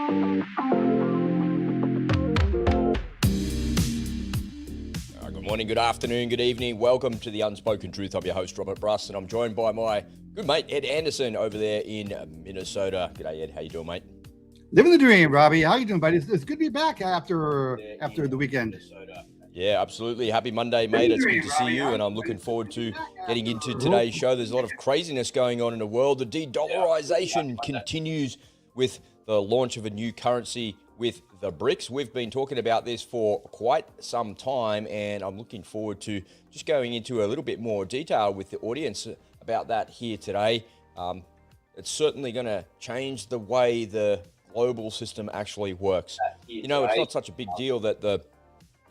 Good morning, good afternoon, good evening. Welcome to The Unspoken Truth. I'm your host, Robert Bruss, and I'm joined by my good mate, Ed Anderson, over there in Minnesota. G'day, Ed. How you doing, mate? Living the dream, Robbie. How you doing, buddy? It's good to be back after the weekend. Yeah, absolutely. Happy Monday, mate. It's good to see you, and I'm looking forward to getting into today's show. There's a lot of craziness going on in the world. The de-dollarization continues with the launch of a new currency with the BRICS. We've been talking about this for quite some time, and I'm looking forward to just going into a little bit more detail with the audience about that here today. It's certainly going to change the way the global system actually works. You know, it's not such a big deal that the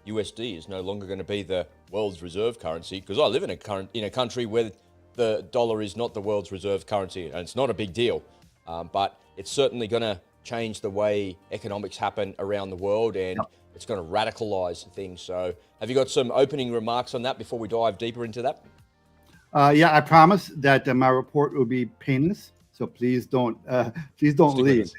USD is no longer going to be the world's reserve currency, because I live in a country where the dollar is not the world's reserve currency, and it's not a big deal. But it's certainly going to change the way economics happen around the world, and it's going to radicalize things. So have you got some opening remarks on that before we dive deeper into that? Yeah, I promise that my report will be painless. So please don't leave.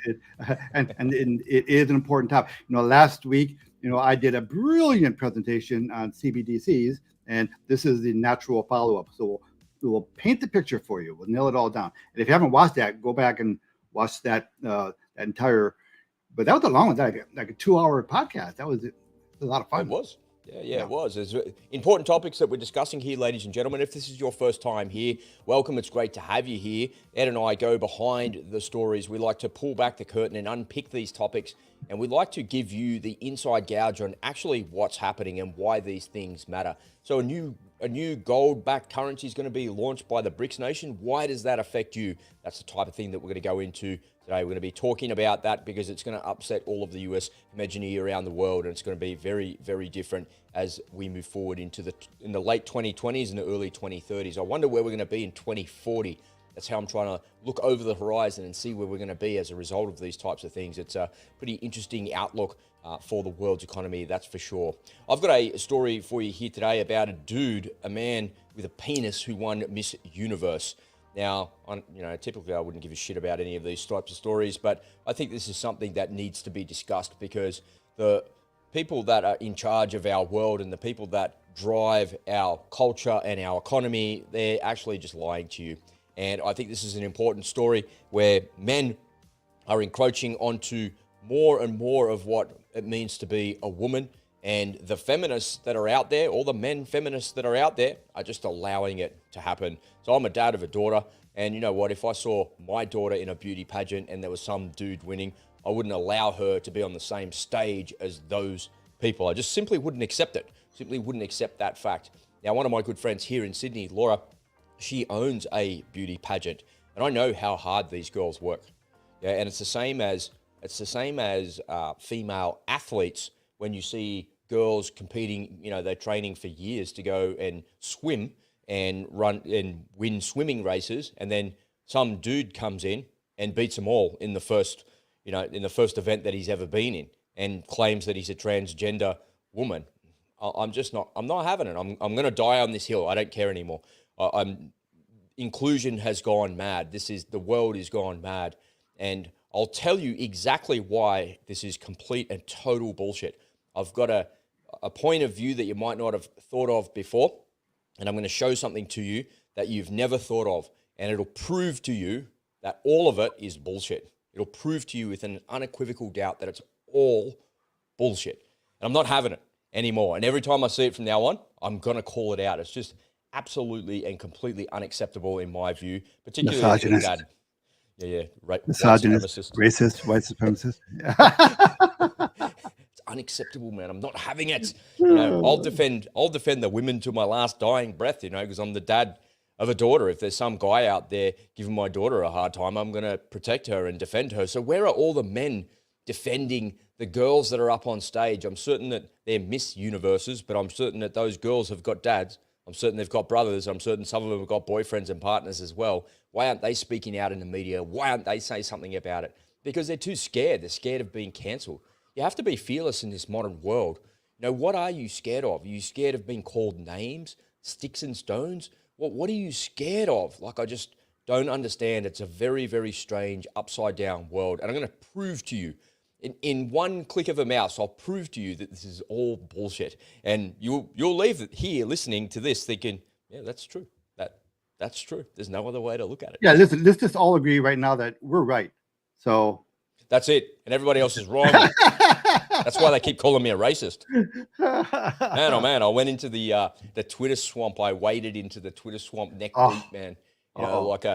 And it is an important topic. Last week, I did a brilliant presentation on CBDCs, and this is the natural follow-up. So we'll paint the picture for you. We'll nail it all down. And if you haven't watched that, go back and watch that entire. But that was a long one, like a 2-hour podcast. That was a lot of fun. It was. Yeah, it was. There's important topics that we're discussing here, ladies and gentlemen. If this is your first time here, welcome. It's great to have you here. Ed and I go behind the stories. We like to pull back the curtain and unpick these topics, and we like to give you the inside gouge on actually what's happening and why these things matter. So a new gold-backed currency is going to be launched by the BRICS nation. Why does that affect you? That's the type of thing that we're going to go into today. We're going to be talking about that because it's going to upset all of the US imaginary around the world, and it's going to be very, very different as we move forward in the late 2020s and the early 2030s. I wonder where we're going to be in 2040. That's how I'm trying to look over the horizon and see where we're going to be as a result of these types of things. It's a pretty interesting outlook for the world's economy, that's for sure. I've got a story for you here today about a man with a penis who won Miss Universe. Now, typically I wouldn't give a shit about any of these types of stories, but I think this is something that needs to be discussed because the people that are in charge of our world and the people that drive our culture and our economy, they're actually just lying to you. And I think this is an important story where men are encroaching onto more and more of what it means to be a woman. And the feminists that are out there, all the men feminists that are out there, are just allowing it to happen. So I'm a dad of a daughter, and you know what? If I saw my daughter in a beauty pageant and there was some dude winning, I wouldn't allow her to be on the same stage as those people. I just simply wouldn't accept it. Simply wouldn't accept that fact. Now, one of my good friends here in Sydney, Laura, she owns a beauty pageant, and I know how hard these girls work. Yeah, and it's the same as female athletes. When you see girls competing, they're training for years to go and swim and run and win swimming races, and then some dude comes in and beats them all in the first event that he's ever been in, and claims that he's a transgender woman. I'm not having it. I'm going to die on this hill. I don't care anymore. Inclusion has gone mad. The world is gone mad, and I'll tell you exactly why this is complete and total bullshit. I've got a point of view that you might not have thought of before, and I'm going to show something to you that you've never thought of, and it'll prove to you that all of it is bullshit. It'll prove to you with an unequivocal doubt that it's all bullshit. And I'm not having it anymore. And every time I see it from now on, I'm going to call it out. It's just absolutely and completely unacceptable in my view, particularly as a dad. Yeah. Misogynist, racist, white supremacist. It's unacceptable, man. I'm not having it. I'll defend the women to my last dying breath, because I'm the dad of a daughter. If there's some guy out there giving my daughter a hard time, I'm going to protect her and defend her. So where are all the men defending the girls that are up on stage? I'm certain that they're Miss Universes, but I'm certain that those girls have got dads. I'm certain they've got brothers. I'm certain some of them have got boyfriends and partners as well. Why aren't they speaking out in the media? Why aren't they saying something about it? Because they're too scared. They're scared of being cancelled. You have to be fearless in this modern world. What are you scared of? Are you scared of being called names, sticks and stones? What are you scared of? I just don't understand. It's a very, very strange, upside down world. And I'm going to prove to you in one click of a mouse, I'll prove to you that this is all bullshit. And you'll leave here listening to this thinking, yeah, that's true. That's true. There's no other way to look at it. Yeah, listen, let's just all agree right now that we're right. So that's it. And everybody else is wrong. That's why they keep calling me a racist. Man, oh man, I went into the Twitter swamp. I waded into the Twitter swamp neck deep, man. You know, like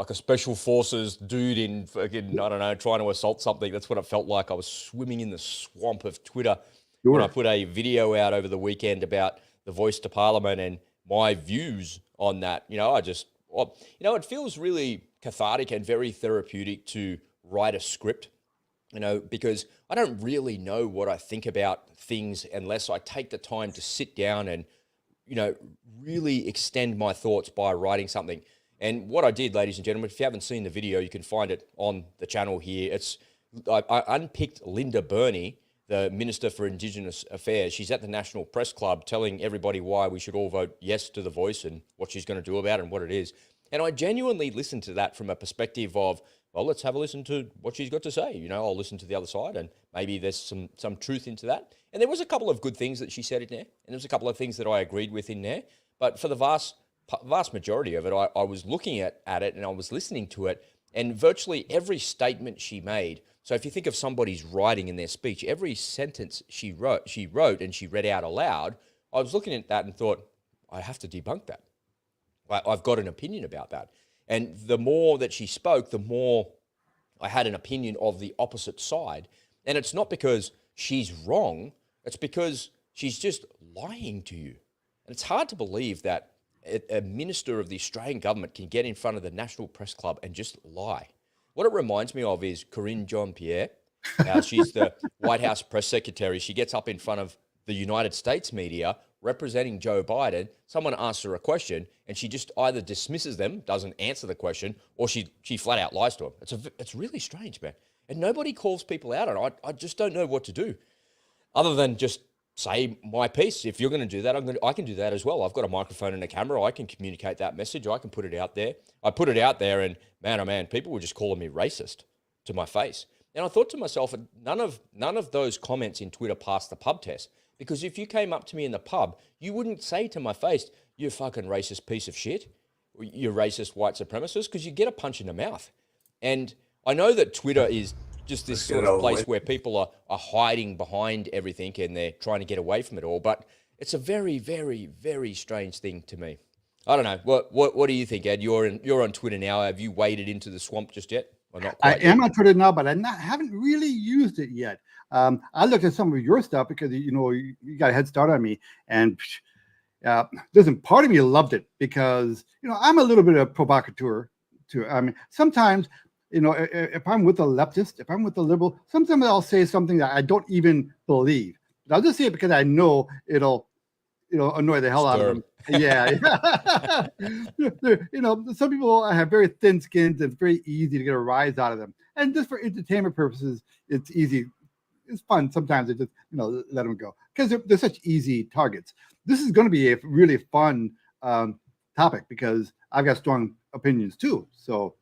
a special forces dude in fucking, I don't know, trying to assault something. That's what it felt like. I was swimming in the swamp of Twitter when I put a video out over the weekend about the Voice to Parliament and my views on that. You know, it feels really cathartic and very therapeutic to write a script, you know, because I don't really know what I think about things unless I take the time to sit down and, you know, really extend my thoughts by writing something. And what I did, ladies and gentlemen, if you haven't seen the video, you can find it on the channel here. I unpicked Linda Burney, the Minister for Indigenous Affairs. She's at the National Press Club telling everybody why we should all vote yes to the Voice and what she's going to do about it and what it is. And I genuinely listened to that from a perspective of, well, let's have a listen to what she's got to say. You know, I'll listen to the other side and maybe there's some truth into that. And there was a couple of good things that she said in there, and there was a couple of things that I agreed with in there. But for the vast majority of it, I was looking at it and I was listening to it, and virtually every statement she made. So if you think of somebody's writing in their speech, every sentence she wrote and she read out aloud, I was looking at that and thought, I have to debunk that. I've got an opinion about that. And the more that she spoke, the more I had an opinion of the opposite side. And it's not because she's wrong, it's because she's just lying to you. And it's hard to believe that a minister of the Australian government can get in front of the National Press Club and just lie. What it reminds me of is Karine Jean-Pierre. She's the White House press secretary. She gets up in front of the United States media representing Joe Biden. Someone asks her a question and she just either dismisses them, doesn't answer the question, or she flat out lies to them. It's really strange, man. And nobody calls people out on it. I just don't know what to do other than just say my piece. If you're going to do that, I can do that as well. I've got a microphone and a camera. I can communicate that message. I can put it out there. I put it out there and man, oh man, people were just calling me racist to my face. And I thought to myself, none of those comments in Twitter passed the pub test. Because if you came up to me in the pub, you wouldn't say to my face, you fucking racist piece of shit, or you racist white supremacist, because you get a punch in the mouth. And I know that Twitter is just this sort of place where people are hiding behind everything and they're trying to get away from it all. But it's a very, very, very strange thing to me. I don't know. What do you think, Ed? You're on Twitter now. Have you waded into the swamp just yet? Or not quite I am on Twitter now, but I haven't really used it yet. I looked at some of your stuff because, you know, you got a head start on me. And listen, part of me loved it because, you know, I'm a little bit of a provocateur too. I mean, sometimes, you know, if I'm with a leftist, if I'm with a liberal, sometimes I'll say something that I don't even believe. But I'll just say it because I know it'll, you know, annoy the hell out of them. Yeah. You know, some people have very thin skins. It's very easy to get a rise out of them. And just for entertainment purposes, it's easy. It's fun. Sometimes to just, you know, let them go because they're such easy targets. This is going to be a really fun topic because I've got strong opinions too. So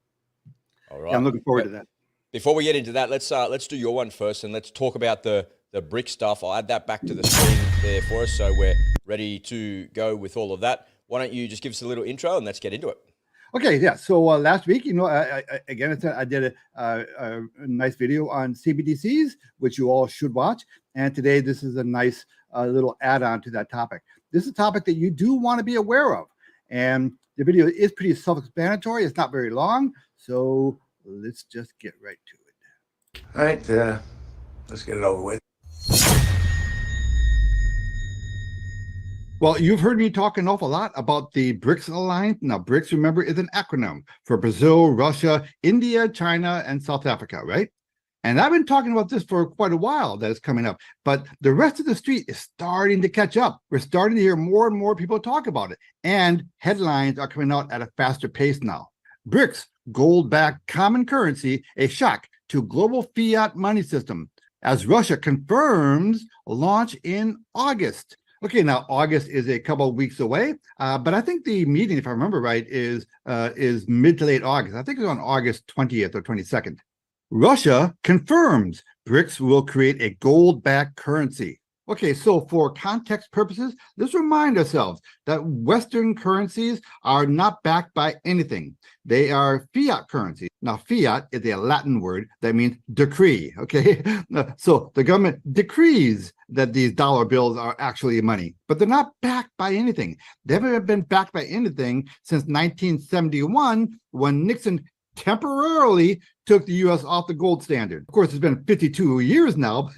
all right. Yeah, I'm looking forward to that. Before we get into that, let's do your one first and let's talk about the brick stuff. I'll add that back to the screen there for us so we're ready to go with all of that. Why don't you just give us a little intro and let's get into it. Okay, yeah. So last week, you know, I did a nice video on CBDCs, which you all should watch. And today, this is a nice little add-on to that topic. This is a topic that you do want to be aware of. And the video is pretty self-explanatory. It's not very long. So let's just get right to it. All right, let's get it over with. Well, you've heard me talk an awful lot about the BRICS alliance. Now, BRICS, remember, is an acronym for Brazil, Russia, India, China, and South Africa, right? And I've been talking about this for quite a while that it's coming up, but the rest of the street is starting to catch up. We're starting to hear more and more people talk about it, and headlines are coming out at a faster pace now. BRICS, gold-backed common currency, a shock to global fiat money system, as Russia confirms launch in August. Okay, now August is a couple of weeks away, but I think the meeting, if I remember right, is mid to late August. I think it's on August 20th or 22nd. Russia confirms BRICS will create a gold-backed currency. Okay, so for context purposes, let's remind ourselves that Western currencies are not backed by anything. They are fiat currencies. Now, fiat is a Latin word that means decree, okay? So the government decrees that these dollar bills are actually money, but they're not backed by anything. They haven't been backed by anything since 1971 when Nixon temporarily took the U.S. off the gold standard. Of course, it's been 52 years now,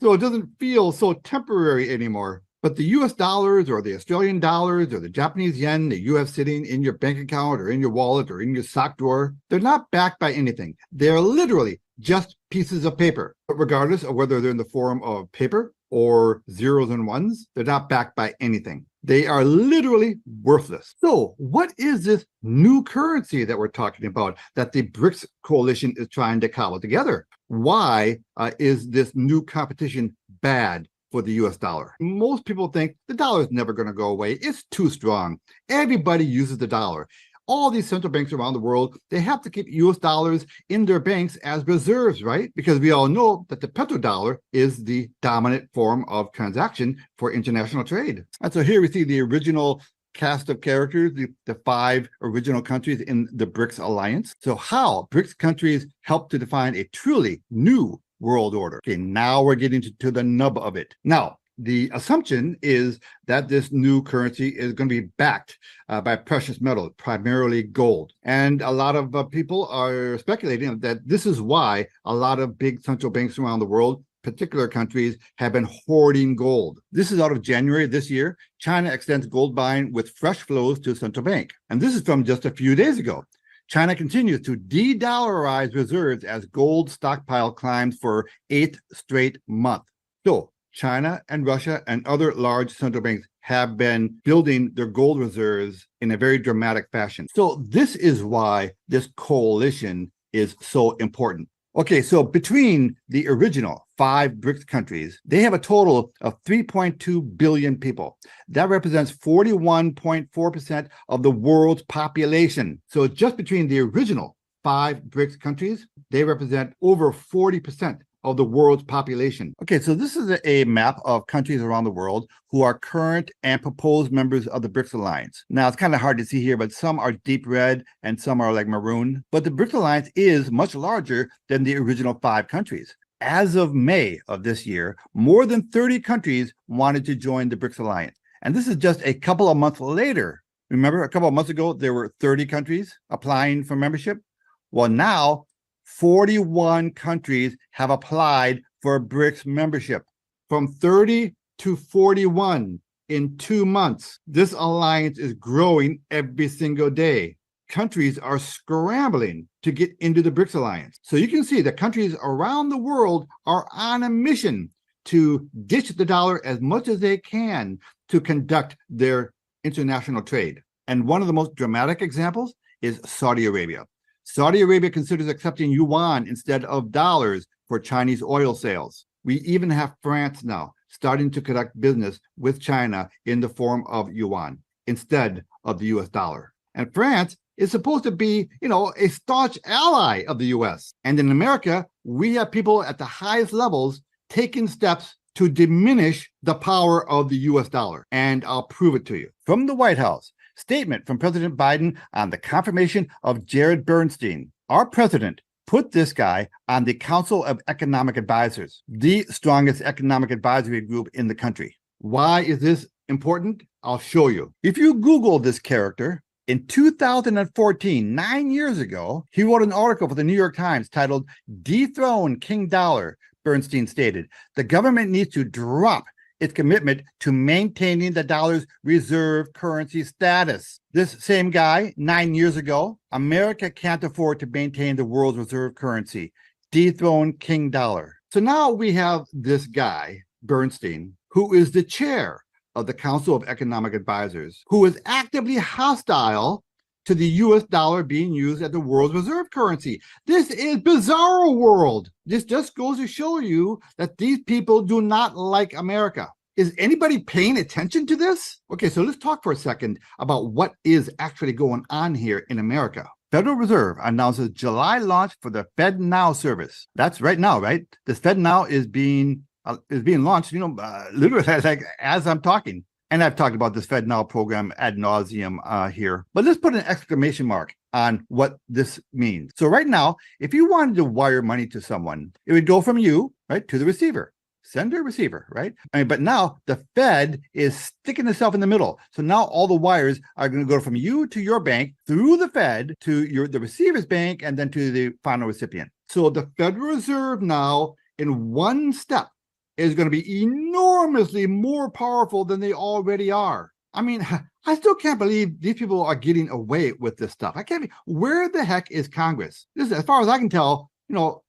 so it doesn't feel so temporary anymore. But the U.S. dollars or the Australian dollars or the Japanese yen that you have sitting in your bank account or in your wallet or in your sock drawer, they're not backed by anything. They're literally just pieces of paper. But regardless of whether they're in the form of paper or zeros and ones, they're not backed by anything. They are literally worthless. So what is this new currency that we're talking about that the BRICS coalition is trying to cobble together? Why is this new competition bad for the US dollar? Most people think the dollar is never going to go away. It's too strong. Everybody uses the dollar. All these central banks around the world, they have to keep US dollars in their banks as reserves, right? Because we all know that the petrodollar is the dominant form of transaction for international trade. And so here we see the original cast of characters, the 5 original countries in the BRICS alliance. So how BRICS countries help to define a truly new world order. Okay, now we're getting to the nub of it. Now, the assumption is that this new currency is going to be backed by precious metal, primarily gold. And a lot of people are speculating that this is why a lot of big central banks around the world, particular countries, have been hoarding gold. This is out of January this year. China extends gold buying with fresh flows to central bank. And this is from just a few days ago. China continues to de-dollarize reserves as gold stockpile climbs for 8th straight month. So China and Russia and other large central banks have been building their gold reserves in a very dramatic fashion. So this is why this coalition is so important. Okay, so between the original 5 BRICS countries, they have a total of 3.2 billion people. That represents 41.4% of the world's population. So just between the original 5 BRICS countries, they represent over 40% of the world's population. Okay, so this is a map of countries around the world who are current and proposed members of the BRICS Alliance. Now, it's kind of hard to see here, but some are deep red and some are like maroon. But the BRICS Alliance is much larger than the original 5 countries. As of May of this year, more than 30 countries wanted to join the BRICS Alliance. And this is just a couple of months later. Remember, a couple of months ago, there were 30 countries applying for membership. Well, now 41 countries have applied for BRICS membership. From 30 to 41 in 2 months. This alliance is growing every single day. Countries are scrambling to get into the BRICS alliance. So you can see that countries around the world are on a mission to ditch the dollar as much as they can to conduct their international trade. And one of the most dramatic examples is Saudi Arabia. Saudi Arabia considers accepting yuan instead of dollars for Chinese oil sales. We even have France now starting to conduct business with China in the form of yuan instead of the US dollar. And France is supposed to be, a staunch ally of the US. And in America, we have people at the highest levels taking steps to diminish the power of the US dollar. And I'll prove it to you. From the White House, statement from President Biden on the confirmation of Jared Bernstein. Our president put this guy on the Council of Economic Advisors, the strongest economic advisory group in the country. Why is this important? I'll show you. If you Google this character, in 2014, 9 years ago, he wrote an article for the New York Times titled "Dethrone King Dollar." Bernstein stated, the government needs to drop its commitment to maintaining the dollar's reserve currency status. This same guy, 9 years ago, America can't afford to maintain the world's reserve currency. Dethrone King Dollar. So now we have this guy, Bernstein, who is the chair of the Council of Economic Advisors, who is actively hostile to the US dollar being used as the world's reserve currency. This is bizarro world. This just goes to show you that these people do not like America. Is anybody paying attention to this? Okay, so let's talk for a second about what is actually going on here in America. Federal Reserve announces July launch for the FedNow service. That's right now, right? This FedNow is being launched, literally like as I'm talking. And I've talked about this FedNow program ad nauseum here. But let's put an exclamation mark on what this means. So right now, if you wanted to wire money to someone, it would go from you, right, to the receiver. Sender, receiver, right? But now the Fed is sticking itself in the middle. So now all the wires are going to go from you to your bank, through the Fed to the receiver's bank, and then to the final recipient. So the Federal Reserve now, in one step, is going to be enormously more powerful than they already are. I mean, I still can't believe these people are getting away with this stuff. Where the heck is Congress? This is, as far as I can tell,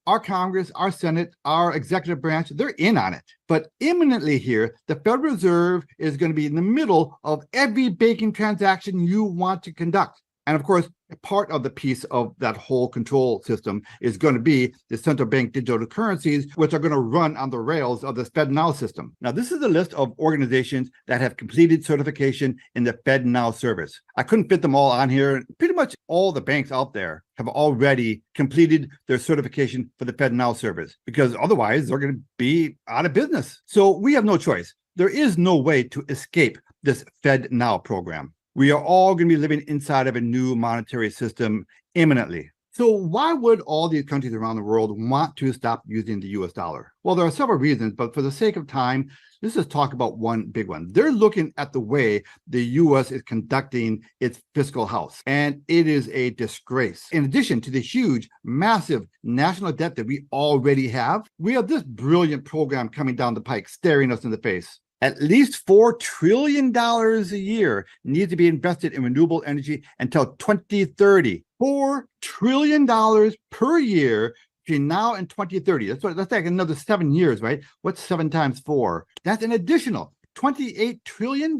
our Congress, our Senate, our executive branch, they're in on it. But imminently here, the Federal Reserve is going to be in the middle of every banking transaction you want to conduct. And of course, part of the piece of that whole control system is going to be the central bank digital currencies, which are going to run on the rails of the FedNow system. Now, this is a list of organizations that have completed certification in the FedNow service. I couldn't fit them all on here. Pretty much all the banks out there have already completed their certification for the FedNow service, because otherwise they're going to be out of business. So we have no choice. There is no way to escape this FedNow program. We are all going to be living inside of a new monetary system imminently. So why would all these countries around the world want to stop using the US dollar? Well, there are several reasons, but for the sake of time, let's just talk about one big one. They're looking at the way the US is conducting its fiscal house, and it is a disgrace. In addition to the huge, massive national debt that we already have, we have this brilliant program coming down the pike, staring us in the face. At least $4 trillion a year needs to be invested in renewable energy until 2030. $4 trillion per year between now and 2030. That's like another 7 years, right? What's 7 times 4? That's an additional $28 trillion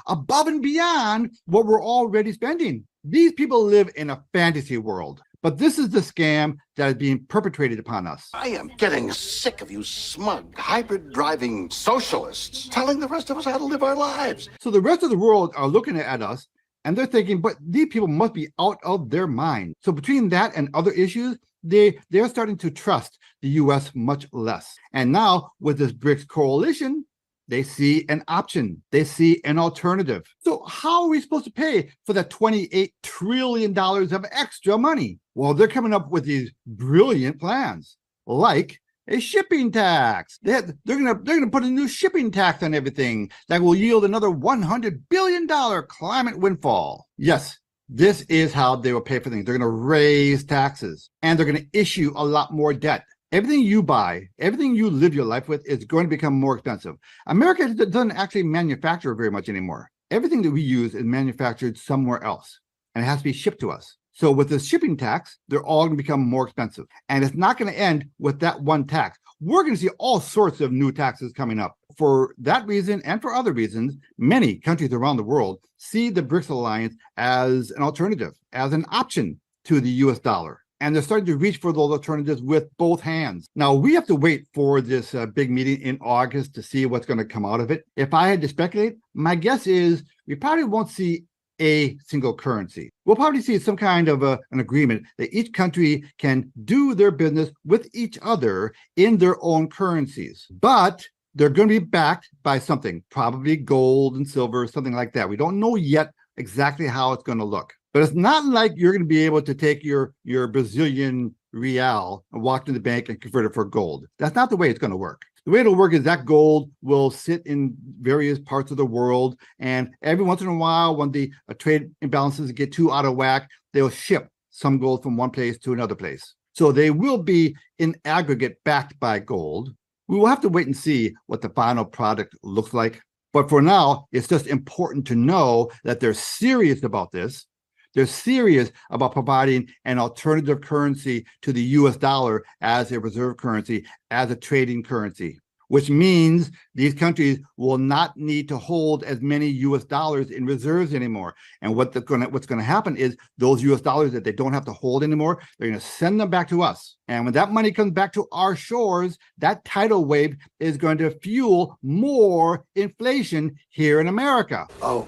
above and beyond what we're already spending. These people live in a fantasy world. But this is the scam that is being perpetrated upon us. I am getting sick of you smug, hybrid-driving socialists telling the rest of us how to live our lives. So the rest of the world are looking at us, and they're thinking, but these people must be out of their mind. So between that and other issues, they're starting to trust the U.S. much less. And now, with this BRICS coalition, they see an option. They see an alternative. So how are we supposed to pay for that $28 trillion of extra money? Well, they're coming up with these brilliant plans, like a shipping tax. They're gonna put a new shipping tax on everything that will yield another $100 billion climate windfall. Yes, this is how they will pay for things. They're gonna raise taxes, and they're gonna issue a lot more debt. Everything you buy, everything you live your life with is going to become more expensive. America doesn't actually manufacture very much anymore. Everything that we use is manufactured somewhere else, and it has to be shipped to us. So with the shipping tax, they're all going to become more expensive. And it's not going to end with that one tax. We're going to see all sorts of new taxes coming up. For that reason and for other reasons, many countries around the world see the BRICS alliance as an alternative, as an option to the US dollar. And they're starting to reach for those alternatives with both hands. Now, we have to wait for this big meeting in August to see what's going to come out of it. If I had to speculate, my guess is we probably won't see a single currency. We'll probably see some kind of an agreement that each country can do their business with each other in their own currencies. But they're going to be backed by something, probably gold and silver, something like that. We don't know yet exactly how it's going to look. But it's not like you're going to be able to take your Brazilian real and walk to the bank and convert it for gold. That's not the way it's going to work. The way it'll work is that gold will sit in various parts of the world, and every once in a while, when the trade imbalances get too out of whack, they'll ship some gold from one place to another place. So they will be, in aggregate, backed by gold. We will have to wait and see what the final product looks like. But for now, it's just important to know that they're serious about this. They're serious about providing an alternative currency to the US dollar as a reserve currency, as a trading currency, which means these countries will not need to hold as many US dollars in reserves anymore. And what's going to happen is those US dollars that they don't have to hold anymore, they're going to send them back to us. And when that money comes back to our shores, that tidal wave is going to fuel more inflation here in America. Oh,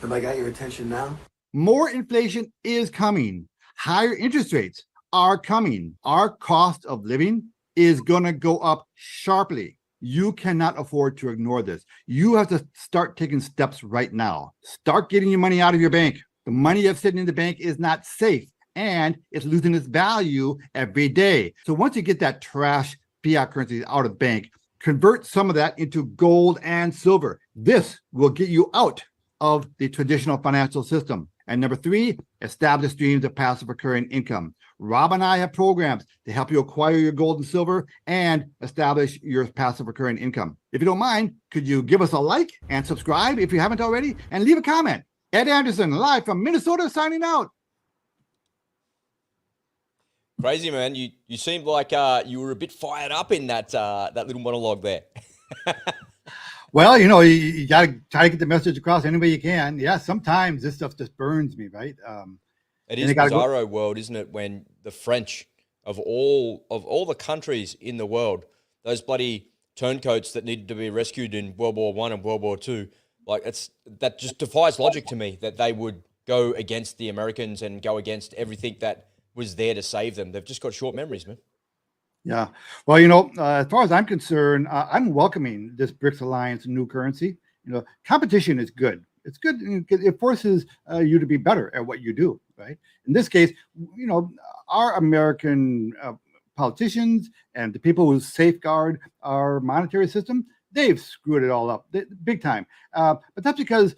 have I got your attention now? More inflation is coming. higher interest rates are coming. Our cost of living is going to go up sharply. You cannot afford to ignore this. You have to start taking steps right now. Start getting your money out of your bank. The money that's sitting in the bank is not safe, and it's losing its value every day. So once you get that trash fiat currency out of the bank, convert some of that into gold and silver. This will get you out of the traditional financial system. And number 3, establish streams of passive recurring income. Rob and I have programs to help you acquire your gold and silver and establish your passive recurring income. If you don't mind, could you give us a like and subscribe if you haven't already, and leave a comment. Ed Anderson, live from Minnesota, signing out. Crazy, man. You seemed like you were a bit fired up in that little monologue there. Well, you got to try to get the message across any way you can. Yeah, sometimes this stuff just burns me, right? It is bizarro world, isn't it? When the French of all the countries in the world, those bloody turncoats that needed to be rescued in World War I and World War II, that just defies logic to me that they would go against the Americans and go against everything that was there to save them. They've just got short memories, man. Yeah. Well, as far as I'm concerned, I'm welcoming this BRICS alliance new currency. Competition is good. It's good. It forces you to be better at what you do, right? In this case, our American politicians and the people who safeguard our monetary system, they've screwed it all up big time. But that's because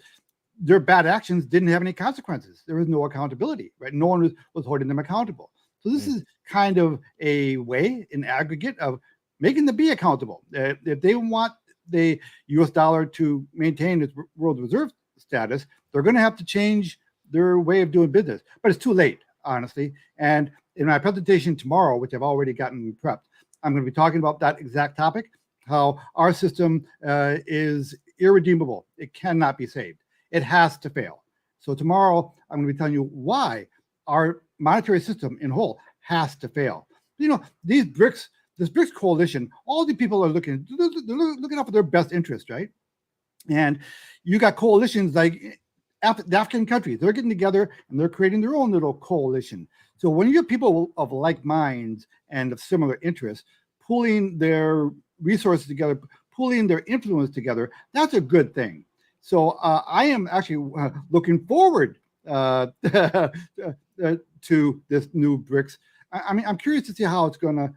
their bad actions didn't have any consequences. There was no accountability, right? No one was holding them accountable. So this is kind of a way, in aggregate, of making them be accountable. If they want the U.S. dollar to maintain its world reserve status, they're going to have to change their way of doing business. But it's too late, honestly. And in my presentation tomorrow, which I've already gotten prepped, I'm going to be talking about that exact topic, how our system is irredeemable. It cannot be saved. It has to fail. So tomorrow, I'm going to be telling you why our monetary system in whole has to fail. This BRICS coalition, all the people are looking out for their best interest, right? And you got coalitions like the African countries. They're getting together and they're creating their own little coalition. So when you have people of like minds and of similar interests pooling their resources together, pooling their influence together, that's a good thing. So I am actually looking forward to this new BRICS. I mean, I'm curious to see how it's going to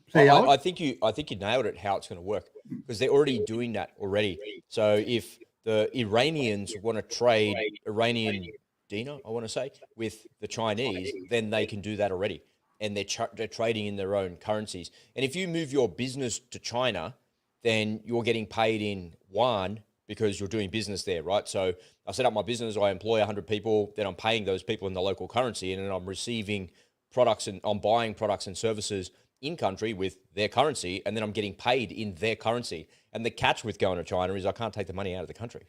play out. I think you nailed it, how it's going to work, because they're already doing that already. So if the Iranians want to trade Iranian dinar, I want to say, with the Chinese, then they can do that already. And they're trading in their own currencies. And if you move your business to China, then you're getting paid in yuan because you're doing business there, right? So I set up my business, I employ 100 people, then I'm paying those people in the local currency, and then I'm receiving products and I'm buying products and services in country with their currency, and then I'm getting paid in their currency. And the catch with going to China is I can't take the money out of the country,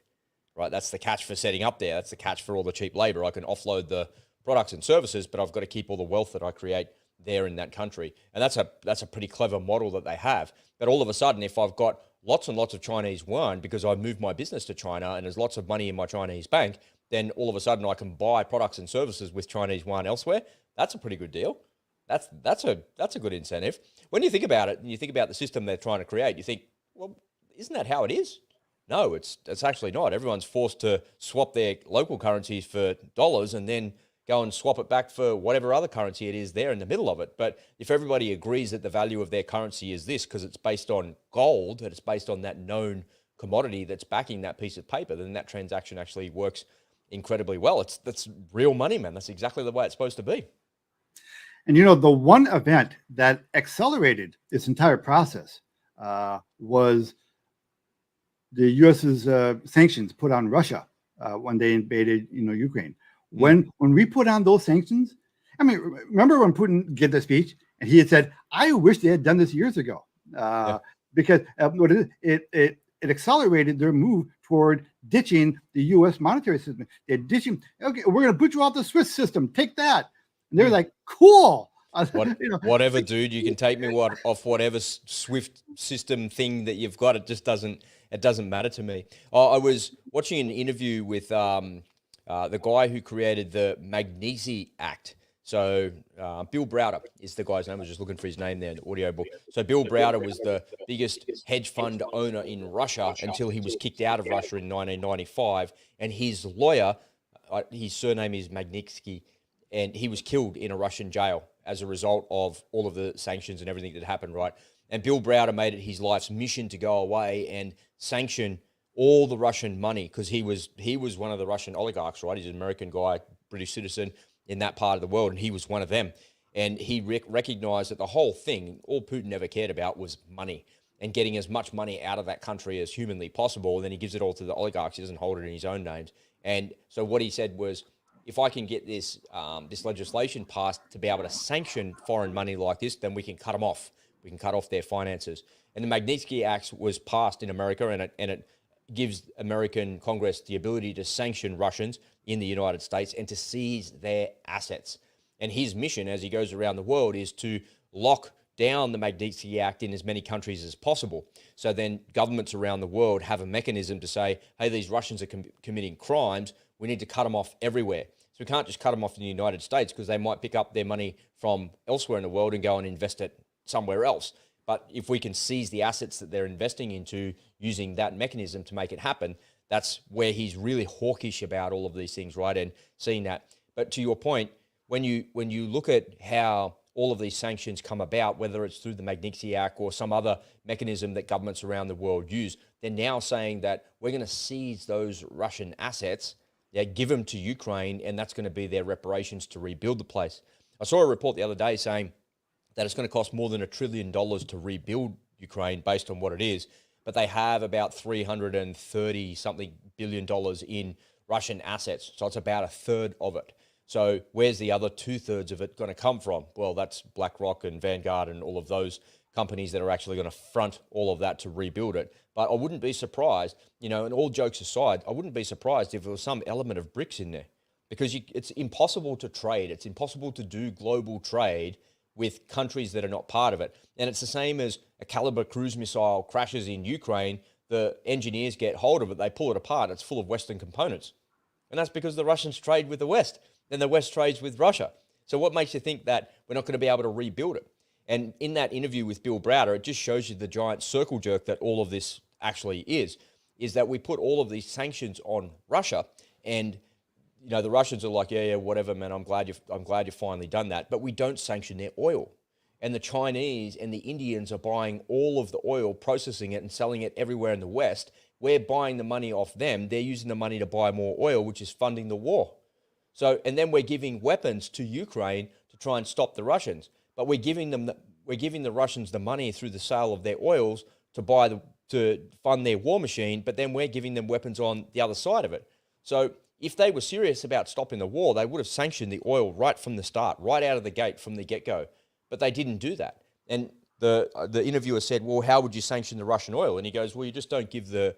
right? That's the catch for setting up there. That's the catch for all the cheap labor. I can offload the products and services, but I've got to keep all the wealth that I create there in that country. And that's a pretty clever model that they have. But all of a sudden, if I've got lots and lots of Chinese yuan because I've moved my business to China and there's lots of money in my Chinese bank, then all of a sudden I can buy products and services with Chinese yuan elsewhere. That's a pretty good deal. That's a good incentive. When you think about it and you think about the system they're trying to create, you think, well, isn't that how it is? No, it's actually not. Everyone's forced to swap their local currencies for dollars and then go and swap it back for whatever other currency it is there in the middle of it. But if everybody agrees that the value of their currency is this because it's based on gold, that it's based on that known commodity that's backing that piece of paper, then that transaction actually works incredibly well. That's real money, man. That's exactly the way it's supposed to be. And the one event that accelerated this entire process was the U.S.'s sanctions put on Russia when they invaded, Ukraine. When we put on those sanctions, I mean, remember when Putin gave the speech and he had said, "I wish they had done this years ago," because it accelerated their move toward ditching the U.S. monetary system. They're ditching. Okay, we're going to put you off the Swiss system. Take that. And they're like, "Cool." Whatever, dude. You can take me off whatever SWIFT system thing that you've got. It just doesn't matter to me. I was watching an interview with the guy who created the Magnitsky Act, So Bill Browder is the guy's name. I was just looking for his name there in the audio book. So Bill Browder was the biggest hedge fund owner in Russia until he was kicked out of Russia in 1995. And his lawyer, his surname is Magnitsky, and he was killed in a Russian jail as a result of all of the sanctions and everything that happened, right? And Bill Browder made it his life's mission to go away and sanction all the Russian money, because he was one of the Russian oligarchs, right? He's an American guy, British citizen in that part of the world, and he was one of them. And he recognized that the whole thing, all Putin ever cared about was money and getting as much money out of that country as humanly possible. And then he gives it all to the oligarchs. He doesn't hold it in his own names. And so what he said was, if I can get this this legislation passed to be able to sanction foreign money like this, then we can cut them off. We can cut off their finances. And the Magnitsky Act was passed in America, and it gives American Congress the ability to sanction Russians in the United States and to seize their assets. And his mission as he goes around the world is to lock down the Magnitsky Act in as many countries as possible. So then governments around the world have a mechanism to say, hey, these Russians are committing crimes. We need to cut them off everywhere. So we can't just cut them off in the United States, because they might pick up their money from elsewhere in the world and go and invest it somewhere else. But if we can seize the assets that they're investing into using that mechanism to make it happen, that's where he's really hawkish about all of these things, right? And seeing that. But to your point, when you look at how all of these sanctions come about, whether it's through the Magnitsky Act or some other mechanism that governments around the world use, they're now saying that we're going to seize those Russian assets, give them to Ukraine, and that's going to be their reparations to rebuild the place. I saw a report the other day saying that it's going to cost more than $1 trillion to rebuild Ukraine based on what it is, but they have about $330-something billion in Russian assets. So it's about a third of it. So where's the other 2/3 of it going to come from? Well, that's BlackRock and Vanguard and all of those companies that are actually going to front all of that to rebuild it. But I wouldn't be surprised, and all jokes aside, I wouldn't be surprised if there was some element of BRICS in there, because it's impossible to trade. It's impossible to do global trade with countries that are not part of it. And it's the same as a Caliber cruise missile crashes in Ukraine. The engineers get hold of it, they pull it apart, it's full of Western components. And that's because the Russians trade with the West, then the West trades with Russia. So what makes you think that we're not going to be able to rebuild it? And in that interview with Bill Browder, it just shows you the giant circle jerk that all of this actually is that we put all of these sanctions on Russia, and the Russians are like, yeah, whatever, man. I'm glad you've finally done that. But we don't sanction their oil. And the Chinese and the Indians are buying all of the oil, processing it and selling it everywhere in the West. We're buying the money off them. They're using the money to buy more oil, which is funding the war. So, and then we're giving weapons to Ukraine to try and stop the Russians. But we're giving the Russians the money through the sale of their oils to fund their war machine. But then we're giving them weapons on the other side of it. So if they were serious about stopping the war, they would have sanctioned the oil right from the start, right out of the gate, from the get-go. But they didn't do that. And the interviewer said, well, how would you sanction the Russian oil? And he goes, well, you just don't give the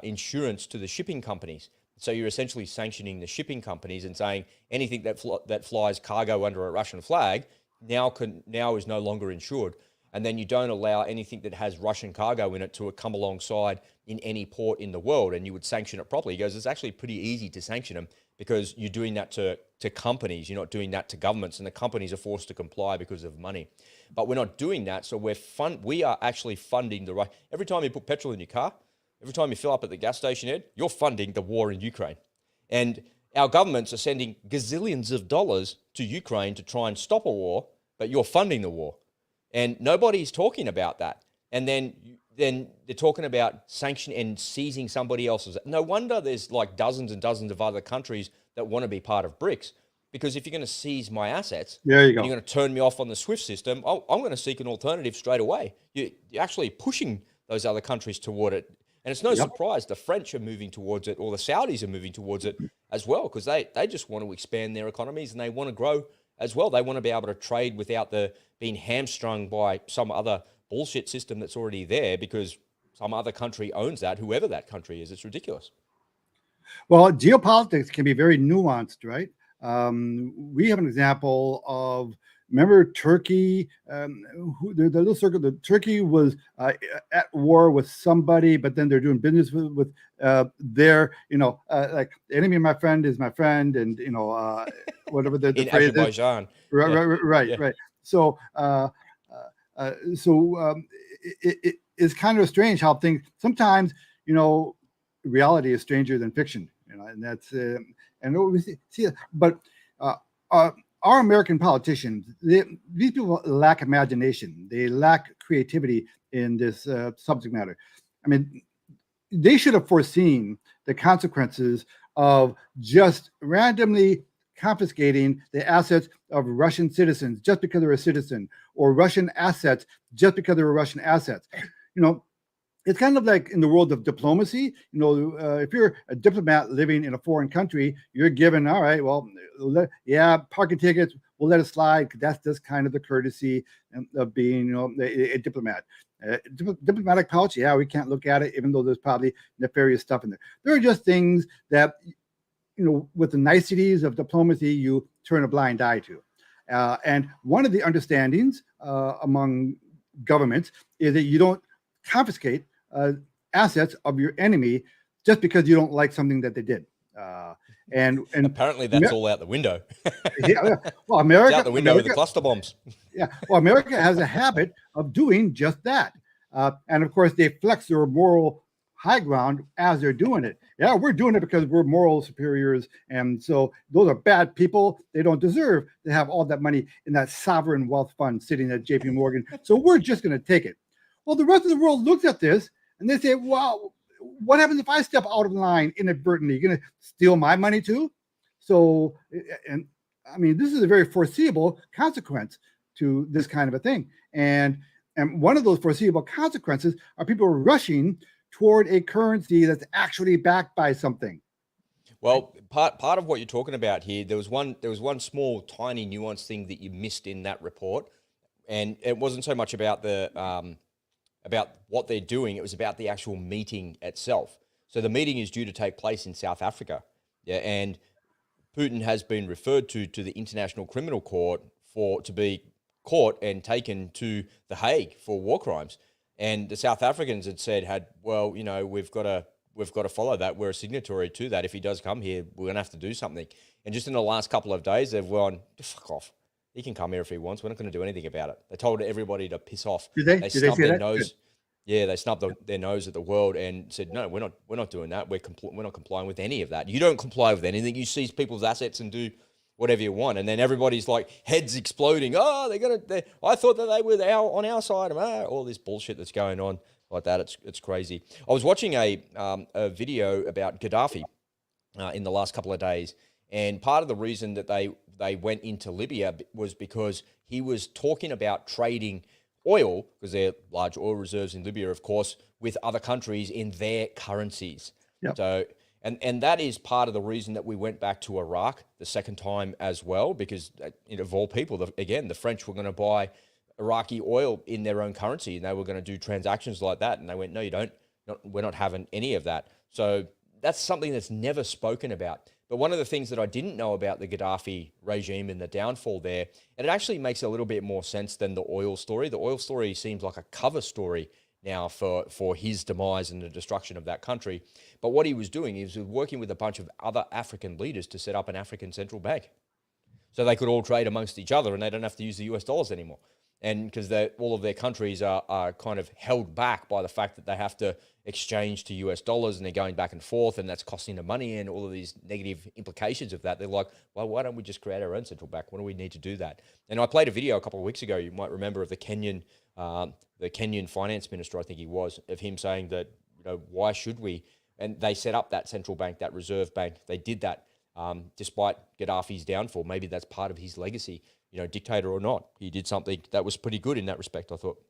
insurance to the shipping companies. So you're essentially sanctioning the shipping companies and saying anything that flies cargo under a Russian flag now is no longer insured. And then you don't allow anything that has Russian cargo in it to come alongside in any port in the world, and you would sanction it properly. He goes, it's actually pretty easy to sanction them because you're doing that to companies. You're not doing that to governments, and the companies are forced to comply because of money. But we're not doing that, so we are actually funding the right. Every time you put petrol in your car, every time you fill up at the gas station, Ed, you're funding the war in Ukraine. And our governments are sending gazillions of dollars to Ukraine to try and stop a war, but you're funding the war. And nobody's talking about that. And then they're talking about sanction and seizing somebody else's. No wonder there's like dozens and dozens of other countries that want to be part of BRICS. Because if you're going to seize my assets, there you go. And you're going to turn me off on the SWIFT system, I'm going to seek an alternative straight away. You're actually pushing those other countries toward it. And it's no surprise the French are moving towards it, or the Saudis are moving towards it as well, because they just want to expand their economies and they want to grow as well. They want to be able to trade without being hamstrung by some other bullshit system that's already there because some other country owns that, whoever that country is. It's ridiculous. Well, geopolitics can be very nuanced, right? We have an example of remember Turkey, the little circle, Turkey was at war with somebody, but then they're doing business with their, like the enemy of my friend is my friend, and whatever the In phrase Azerbaijan. is. Right. Yeah. So it's kind of strange how things sometimes, reality is stranger than fiction, and that's and we see it. But our American politicians, these people lack imagination. They lack creativity in this subject matter. I mean, they should have foreseen the consequences of just randomly confiscating the assets of Russian citizens just because they're a citizen, or Russian assets just because they were Russian assets. It's kind of like in the world of diplomacy. If you're a diplomat living in a foreign country, you're given, all right, well, parking tickets, we'll let it slide, because that's just kind of the courtesy of being, a diplomat. Diplomatic pouch, we can't look at it, even though there's probably nefarious stuff in there. There are just things that, with the niceties of diplomacy, you turn a blind eye to. And one of the understandings among governments is that you don't confiscate assets of your enemy just because you don't like something that they did. And apparently that's all out the window. Well, America, it's out the window with the cluster bombs. Well, America has a habit of doing just that. And of course, they flex their moral high ground as they're doing it. We're doing it because we're moral superiors. And so those are bad people. They don't deserve to have all that money in that sovereign wealth fund sitting at JP Morgan. So we're just going to take it. Well, the rest of the world looks at this and they say, wow, what happens if I step out of line inadvertently? You're going to steal my money too? So, and I mean, this is a very foreseeable consequence to this kind of a thing. And one of those foreseeable consequences are people rushing toward a currency that's actually backed by something. Well, part of what you're talking about here, there was one small, tiny nuance thing that you missed in that report, and it wasn't so much about about what they're doing. It was about the actual meeting itself. So the meeting is due to take place in South Africa. And Putin has been referred to the International Criminal Court to be caught and taken to The Hague for war crimes. And the South Africans had said, we've got to follow that. We're a signatory to that. If he does come here, we're going to have to do something. And just in the last couple of days, they've gone, fuck off. He can come here if he wants. We're not going to do anything about it. They told everybody to piss off. Did they? They Did they snubbed say their that? nose. Good. Yeah, they snubbed their nose at the world and said, no, we're not doing that. We're not complying with any of that. You don't comply with anything. You seize people's assets and do whatever you want. And then everybody's like heads exploding. Oh, I thought that they were on our side. All this bullshit that's going on like that. It's crazy. I was watching a video about Gaddafi in the last couple of days. And part of the reason that they went into Libya was because he was talking about trading oil, because there are large oil reserves in Libya, of course, with other countries in their currencies. Yep. So, and that is part of the reason that we went back to Iraq the second time as well, because of all people, the French were going to buy Iraqi oil in their own currency, and they were going to do transactions like that. And they went, no, you don't. We're not having any of that. So that's something that's never spoken about. But one of the things that I didn't know about the Gaddafi regime and the downfall there, and it actually makes a little bit more sense than the oil story. The oil story seems like a cover story now for his demise and the destruction of that country. But what he was doing is working with a bunch of other African leaders to set up an African central bank, so they could all trade amongst each other and they don't have to use the US dollars anymore. And because all of their countries are kind of held back by the fact that they have to exchange to US dollars and they're going back and forth, and that's costing them money and all of these negative implications of that. They're like, well, why don't we just create our own central bank? Why do we need to do that? And I played a video a couple of weeks ago, you might remember, of the Kenyan finance minister, I think he was, of him saying that, why should we? And they set up that central bank, that reserve bank. They did that despite Gaddafi's downfall. Maybe that's part of his legacy. Dictator or not, he did something that was pretty good in that respect, I thought.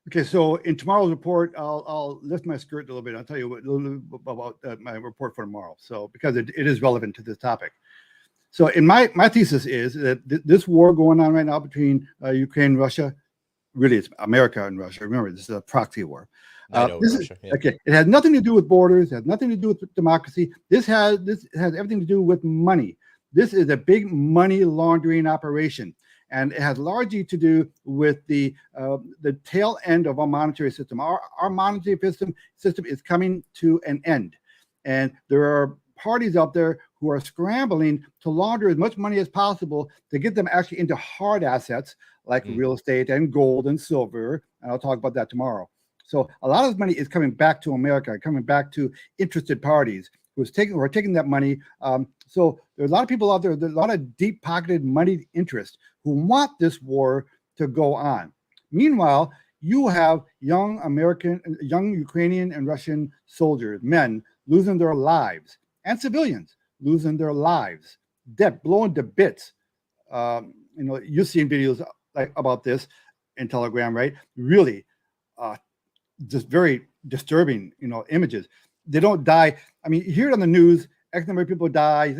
Okay, so in tomorrow's report, I'll lift my skirt a little bit. I'll tell you a little bit about my report for tomorrow. So because it is relevant to this topic. So in my thesis is that this war going on right now between Ukraine and Russia, really it's America and Russia. Remember, this is a proxy war. Russia, yeah. Okay, it has nothing to do with borders. It has nothing to do with democracy. This has everything to do with money. This is a big money laundering operation. and it has largely to do with the tail end of our monetary system. Our monetary system is coming to an end, and there are parties out there who are scrambling to launder as much money as possible to get them actually into hard assets like real estate and gold and silver. And I'll talk about that tomorrow. So a lot of this money is coming back to America, coming back to interested parties who are taking that money. So there's a lot of people out there, there's a lot of deep-pocketed moneyed interest who want this war to go on. Meanwhile, you have young Ukrainian and Russian soldiers, men, losing their lives, and civilians losing their lives, dead, blown to bits. You've seen videos about this in Telegram, right? Really, just very disturbing, images. They don't die. I mean, you hear it on the news, X number of people die,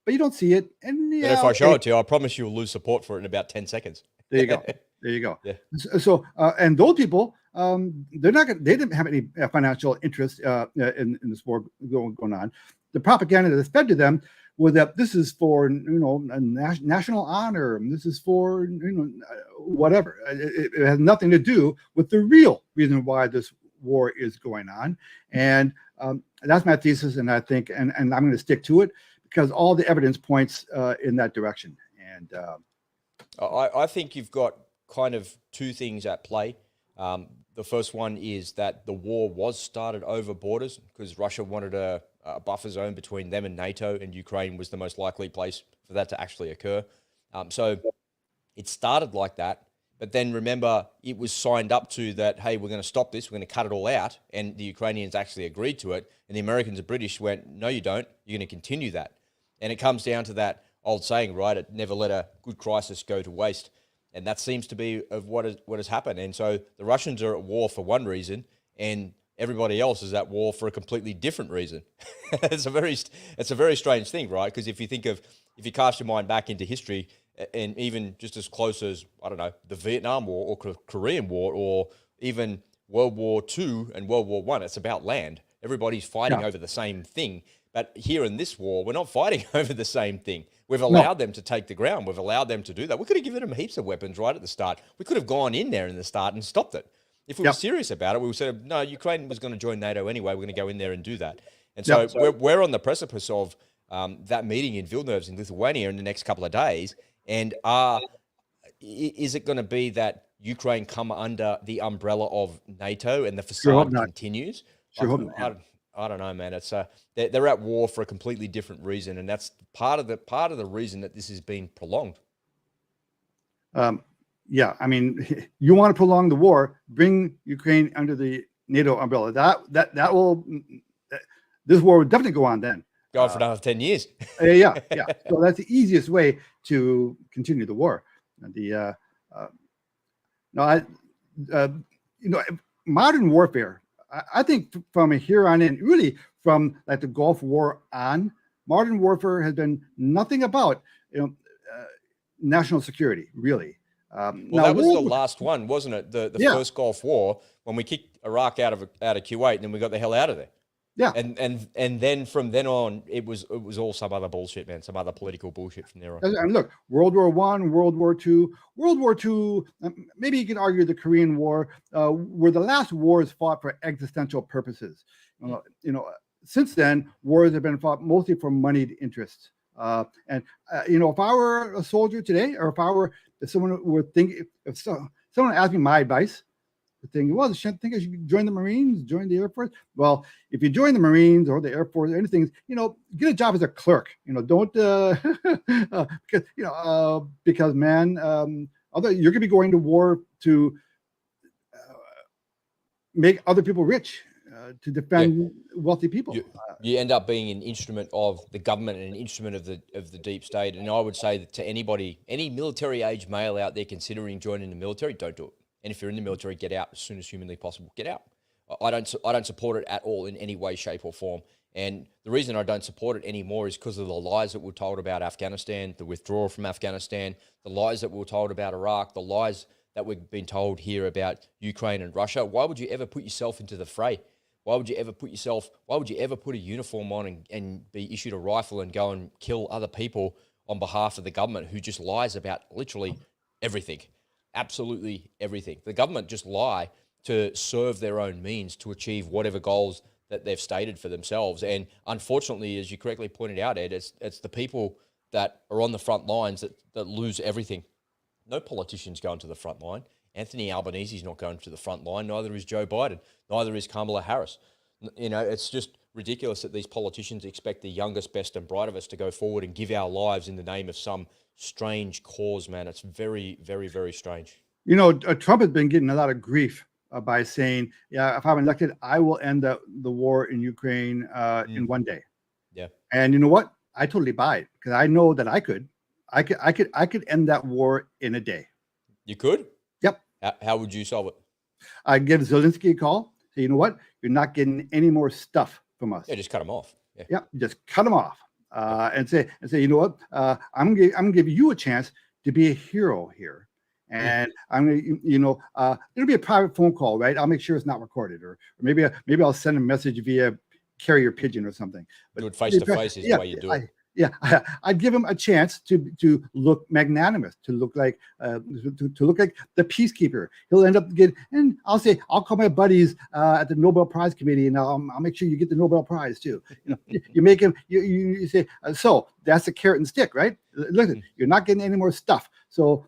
but you don't see it. And but if I show it to you, I promise you'll lose support for it in about 10 seconds. There you go. There you go. Yeah. So, and those people, they didn't have any financial interest in this war going on. The propaganda that's fed to them was that this is for, a national honor. This is for, whatever. It has nothing to do with the real reason why this war is going on. And that's my thesis. And I think, and I'm going to stick to it because all the evidence points in that direction. And I think you've got kind of two things at play. The first one is that the war was started over borders because Russia wanted a buffer zone between them and NATO, and Ukraine was the most likely place for that to actually occur. So it started like that. But then remember, it was signed up to that, hey, we're going to stop this, we're going to cut it all out. And the Ukrainians actually agreed to it. And the Americans and British went, no, you don't. You're going to continue that. And it comes down to that old saying, right? It never let a good crisis go to waste. And that seems to be of what has happened. And so the Russians are at war for one reason, and everybody else is at war for a completely different reason. It's a very strange thing, right? Because if you cast your mind back into history, and even just as close as, I don't know, the Vietnam War or Korean War or even World War II and World War I, it's about land. Everybody's fighting over the same thing. But here in this war, we're not fighting over the same thing. We've allowed them to take the ground. We've allowed them to do that. We could have given them heaps of weapons right at the start. We could have gone in there in the start and stopped it. If we were serious about it, we would say, no, Ukraine was going to join NATO anyway. We're going to go in there and do that. And so we're on the precipice of that meeting in Vilnius in Lithuania in the next couple of days. And is it going to be that Ukraine come under the umbrella of NATO and the facade continues? I don't know, man. It's they're at war for a completely different reason, and that's part of the reason that this has been prolonged. Yeah, I mean, you want to prolong the war, bring Ukraine under the NATO umbrella. That will this war will definitely go on then. Go on for another 10 years. Yeah. So that's the easiest way to continue the war. Modern warfare. I think from here on in, really from like the Gulf War on, modern warfare has been nothing about national security, really. That was the last one, wasn't it? The first Gulf War, when we kicked Iraq out of Kuwait, and then we got the hell out of there. Yeah, and then from then on, it was all some other bullshit, man. Some other political bullshit from there on. And look, World War I, World War II, maybe you can argue the Korean War were the last wars fought for existential purposes. Since then, wars have been fought mostly for moneyed interests. If I were a soldier today, or if someone would think, if someone asked me my advice, think, well, I think I should join the Marines, join the Air Force. Well, if you join the Marines or the Air Force or anything, get a job as a clerk. Don't because man, although you're going to be going to war to make other people rich, to defend wealthy people. You end up being an instrument of the government and an instrument of the deep state. And I would say that to anybody, any military age male out there considering joining the military, don't do it. And if you're in the military, get out as soon as humanly possible. Get out. I don't support it at all in any way, shape, or form. And the reason I don't support it anymore is because of the lies that were told about Afghanistan, the withdrawal from Afghanistan, the lies that were told about Iraq, the lies that we've been told here about Ukraine and Russia. Why would you ever put yourself into the fray? Why would you ever put a uniform on and be issued a rifle and go and kill other people on behalf of the government who just lies about literally everything, absolutely everything. The government just lie to serve their own means to achieve whatever goals that they've stated for themselves. And unfortunately, as you correctly pointed out, Ed, it's the people that are on the front lines that lose everything. No politician's going to the front line. Anthony Albanese's not going to the front line. Neither is Joe Biden. Neither is Kamala Harris. You know, it's just ridiculous that these politicians expect the youngest, best and brightest of us to go forward and give our lives in the name of some strange cause, man. It's very, very, very strange. You know, Trump has been getting a lot of grief by saying, yeah, if I'm elected, I will end the war in Ukraine in one day. Yeah. And you know what? I totally buy it because I know that I could end that war in a day. You could? Yep. How would you solve it? I'd give Zelensky a call. Say, you know what? You're not getting any more stuff from us. Yeah, just cut them off. Yeah. Yep. Just cut them off. And say, you know what? I'm gonna give you a chance to be a hero here. And I'm gonna, you know, it'll be a private phone call, right? I'll make sure it's not recorded, or maybe I'll send a message via carrier pigeon or something. But do it face to face is the way you do it. Yeah, I'd give him a chance to look magnanimous, to look like to look like the peacekeeper. He'll end up getting, and I'll call my buddies at the Nobel Prize Committee, and I'll make sure you get the Nobel Prize too. You know, you make him, you say, so that's a carrot and stick, right? Listen, you're not getting any more stuff. So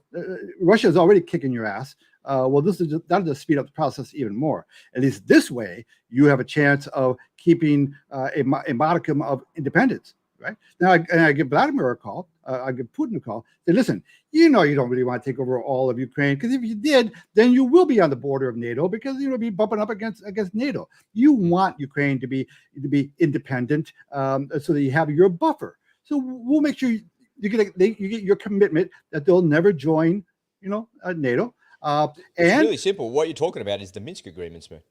Russia is already kicking your ass. Well, that'll just speed up the process even more. At least this way, you have a chance of keeping a modicum of independence. Right now, I give Vladimir a call. I give Putin a call. Say, listen, you know you don't really want to take over all of Ukraine, because if you did, then you will be on the border of NATO, because you'll be bumping up against NATO. You want Ukraine to be independent, so that you have your buffer. So we'll make sure you get your commitment that they'll never join, NATO. It's really simple. What you're talking about is the Minsk agreements, man.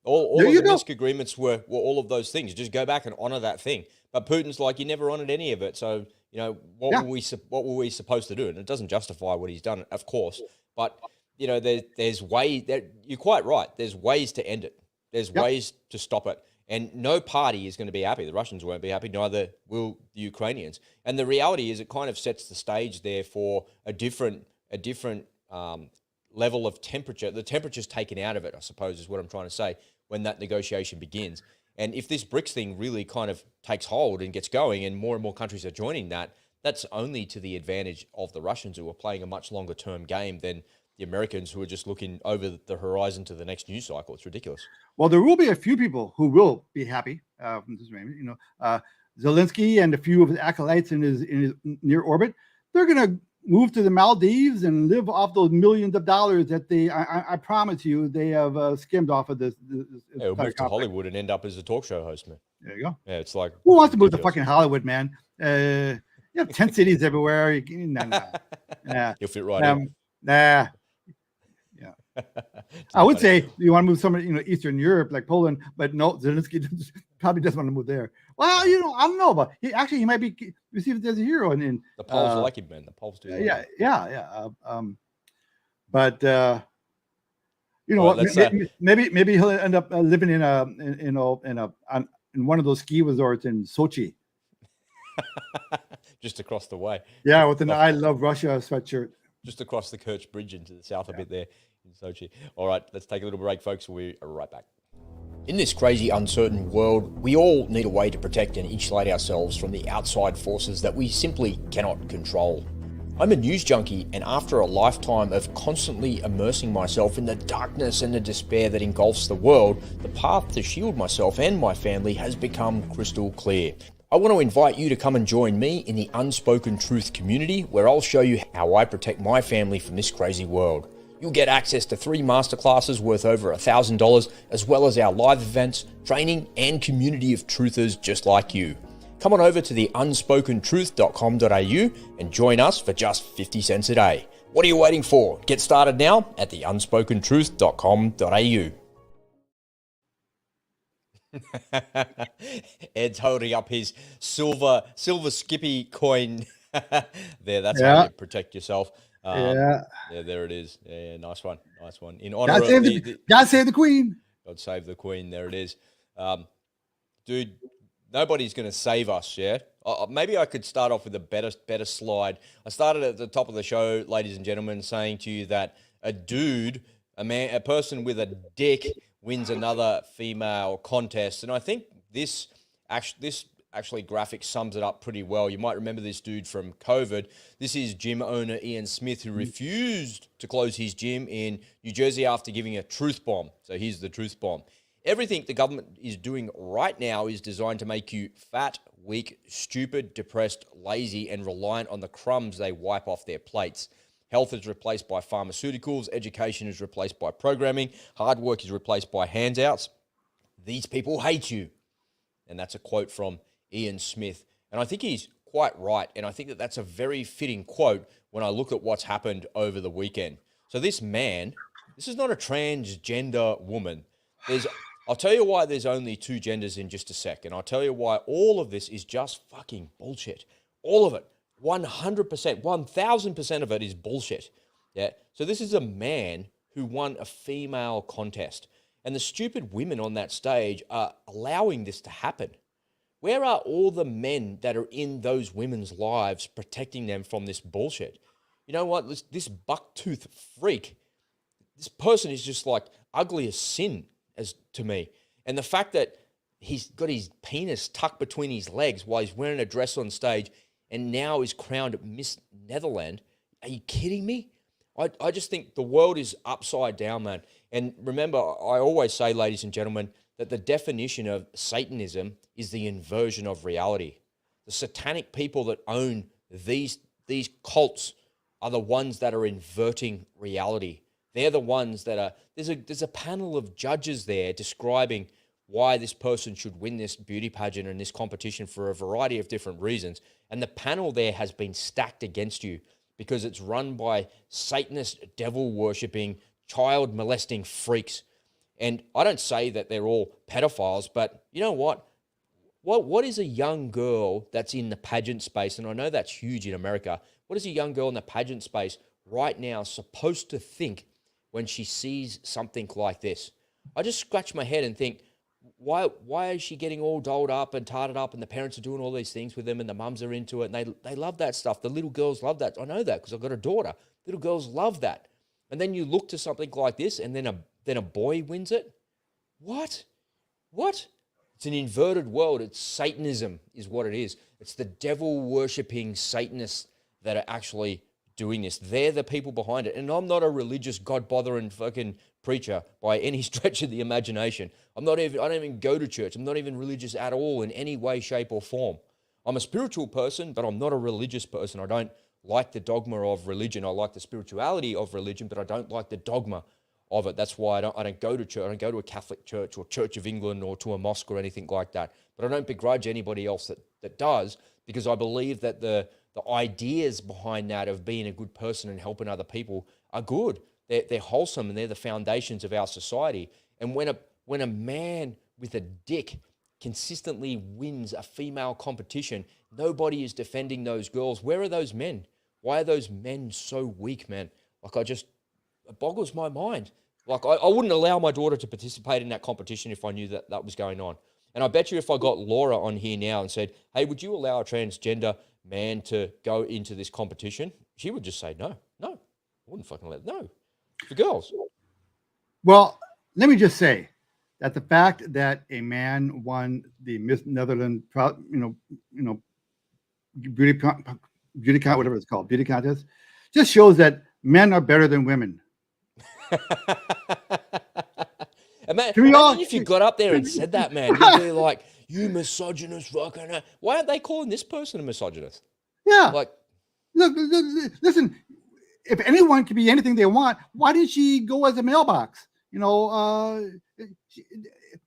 All of the Minsk agreements were all of those things. Just go back and honor that thing. But Putin's like, you never honored any of it. So, what were we supposed to do? And it doesn't justify what he's done, of course. But, there's ways that you're quite right. There's ways to end it. There's ways to stop it. And no party is going to be happy. The Russians won't be happy. Neither will the Ukrainians. And the reality is it kind of sets the stage there for a different level of temperature. The temperature's taken out of it, I suppose, is what I'm trying to say, when that negotiation begins. And if this BRICS thing really kind of takes hold and gets going and more countries are joining that's only to the advantage of the Russians, who are playing a much longer term game than the Americans, who are just looking over the horizon to the next news cycle. It's ridiculous. Well, there will be a few people who will be happy from this arrangement. Zelensky and a few of his acolytes in his near orbit, they're going to move to the Maldives and live off those millions of dollars that I promise you, they have skimmed off of this. He'll move to Hollywood and end up as a talk show host, man. There you go. Yeah, it's like, who wants to move to fucking Hollywood, man? You have 10 cities everywhere. Nah. You'll fit right in. Nah. Yeah. I would say you want to move somewhere, Eastern Europe, like Poland, but no, Zelensky probably doesn't want to move there. Well, I don't know, but he might be received as a hero. And the Poles like him, man. The Poles do. Yeah. But what? Maybe he'll end up living in one of those ski resorts in Sochi, just across the way. Yeah, with an "I Love Russia" sweatshirt. Just across the Kerch Bridge into the south a bit there in Sochi. All right, let's take a little break, folks. We'll be right back. In this crazy, uncertain world, we all need a way to protect and insulate ourselves from the outside forces that we simply cannot control. I'm a news junkie, and after a lifetime of constantly immersing myself in the darkness and the despair that engulfs the world, the path to shield myself and my family has become crystal clear. I want to invite you to come and join me in the Unspoken Truth community, where I'll show you how I protect my family from this crazy world. You'll get access to 3 masterclasses worth over $1,000, as well as our live events, training, and community of truthers just like you. Come on over to the unspokentruth.com.au and join us for just 50 cents a day. What are you waiting for? Get started now at the unspokentruth.com.au. Ed's holding up his silver Skippy coin there. That's how you protect yourself. Yeah, there it is. Yeah, nice one. In honor of God save the Queen. God save the Queen. There it is. Dude, nobody's going to save us, yeah? Maybe I could start off with a better slide. I started at the top of the show, ladies and gentlemen, saying to you that a person with a dick wins another female contest, and I think this actually graphic sums it up pretty well. You might remember this dude from COVID. This is gym owner Ian Smith, who refused to close his gym in New Jersey after giving a truth bomb. So here's the truth bomb. Everything the government is doing right now is designed to make you fat, weak, stupid, depressed, lazy, and reliant on the crumbs they wipe off their plates. Health is replaced by pharmaceuticals. Education is replaced by programming. Hard work is replaced by handouts. These people hate you. And that's a quote from Ian Smith. And I think he's quite right. And I think that that's a very fitting quote when I look at what's happened over the weekend. So this man, this is not a transgender woman. I'll tell you why there's only two genders in just a second. I'll tell you why all of this is just fucking bullshit. All of it. 100%, 1000% of it is bullshit. Yeah. So this is a man who won a female contest. And the stupid women on that stage are allowing this to happen. Where are all the men that are in those women's lives protecting them from this bullshit? You know what? This bucktooth freak, this person is just like ugly as sin as to me. And the fact that he's got his penis tucked between his legs while he's wearing a dress on stage and now is crowned Miss Netherlands. Are you kidding me? I just think the world is upside down, man. And remember, I always say, ladies and gentlemen, that the definition of Satanism is the inversion of reality. The satanic people that own these cults are the ones that are inverting reality. They're the ones that are, there's a panel of judges there describing why this person should win this beauty pageant and this competition for a variety of different reasons. And the panel there has been stacked against you because it's run by Satanist, devil-worshipping, child-molesting freaks. And I don't say that they're all pedophiles, but you know what? What is a young girl that's in the pageant space, and I know that's huge in America, what is a young girl in the pageant space right now supposed to think when she sees something like this? I just scratch my head and think, why is she getting all dolled up and tarted up, and the parents are doing all these things with them, and the mums are into it, and they love that stuff. The little girls love that. I know that because I've got a daughter. Little girls love that. And then you look to something like this, and then a boy wins it? What? It's an inverted world. It's Satanism is what it is. It's the devil-worshipping Satanists that are actually doing this. They're the people behind it. And I'm not a religious God-bothering fucking preacher by any stretch of the imagination. I don't even go to church. I'm not even religious at all in any way, shape, or form. I'm a spiritual person, but I'm not a religious person. I don't like the dogma of religion. I like the spirituality of religion, but I don't like the dogma of it. That's why I don't go to church. I don't go to a Catholic church or Church of England or to a mosque or anything like that. But I don't begrudge anybody else that does, because I believe that the ideas behind that of being a good person and helping other people are good. They're wholesome, and they're the foundations of our society. And when a man with a dick consistently wins a female competition, nobody is defending those girls. Where are those men? Why are those men so weak, man? It boggles my mind. I wouldn't allow my daughter to participate in that competition if I knew that was going on. And I bet you if I got Laura on here now and said, hey, would you allow a transgender man to go into this competition? She would just say, no. I wouldn't fucking let it. No. For girls. Well, let me just say that the fact that a man won the Miss Netherlands, beauty contest, whatever it's called, beauty contest, just shows that men are better than women. Imagine if you got up there and said that, man. You'd be like, you misogynist fucking. Why aren't they calling this person a misogynist? Yeah. Look, listen, if anyone can be anything they want, why did she go as a mailbox?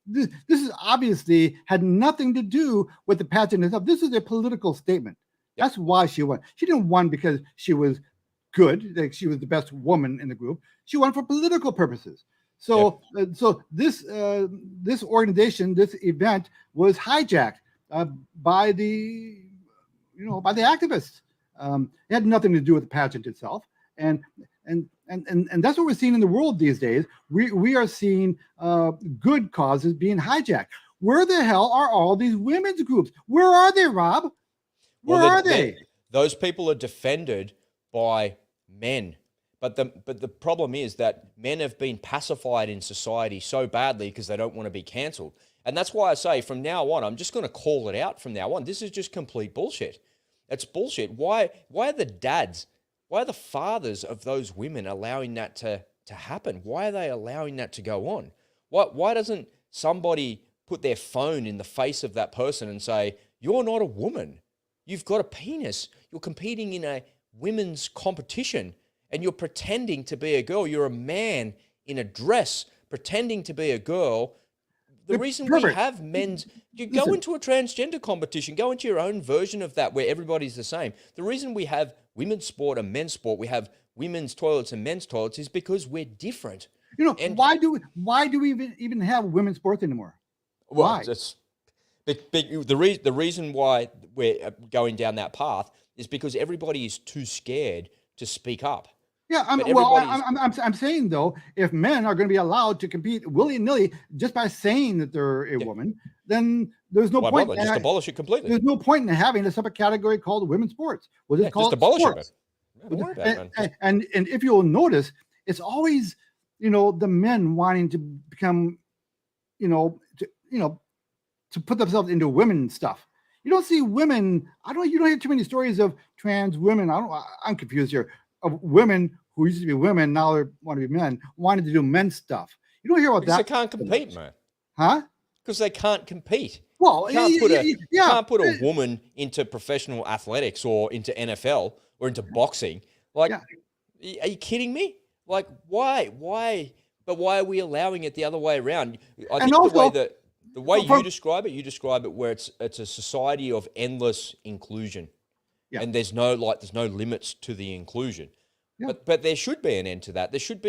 This is obviously had nothing to do with the pageant itself. This is a political statement. Yep. That's why she won. She didn't win because she was good, like she was the best woman in the group. She won for political purposes. So, this organization, this event was hijacked by the activists. It had nothing to do with the pageant itself, and that's what we're seeing in the world these days. We are seeing good causes being hijacked. Where the hell are all these women's groups? Where are they, Rob? Where Well, are they? those people are defended by men. But the problem is that men have been pacified in society so badly because they don't want to be cancelled. And that's why I say from now on, I'm just going to call it out from now on. This is just complete bullshit. It's bullshit. Why are the dads, why are the fathers of those women allowing that to happen? Why are they allowing that to go on? Why doesn't somebody put their phone in the face of that person and say, you're not a woman. You've got a penis. You're competing in a women's competition and you're pretending to be a girl. You're a man in a dress pretending to be a girl. The reason we have men's, you go into a transgender competition, go into your own version of that where everybody's the same. The reason we have women's sport and men's sport, we have women's toilets and men's toilets is because we're different. You know, And why do we even have women's sports anymore? well, Why? the reason why we're going down that path is because everybody is too scared to speak up. Yeah, But everybody's- I'm saying though, if men are going to be allowed to compete willy nilly just by saying that they're a woman, then there's no Why point. bother? Just abolish it completely. There's no point in having a separate category called women's sports. We'll just call Just it abolish sports. it, man. Don't worry about it, man. And if you'll notice, it's always the men wanting to become, to put themselves into women stuff. You don't see women. You don't hear too many stories of trans women. I'm confused here. Of women who used to be women, now they want to be men, wanting to do men's stuff. You don't hear about Because that. they can't compete, man. Huh? Because they can't compete. Well, You can't put a woman into professional athletics or into NFL or into boxing. Like, are you kidding me? Like, why? But why are we allowing it the other way around? I think also, the way you describe it where it's a society of endless inclusion. Yeah. And there's no limits to the inclusion. Yeah. But there should be an end to that. You should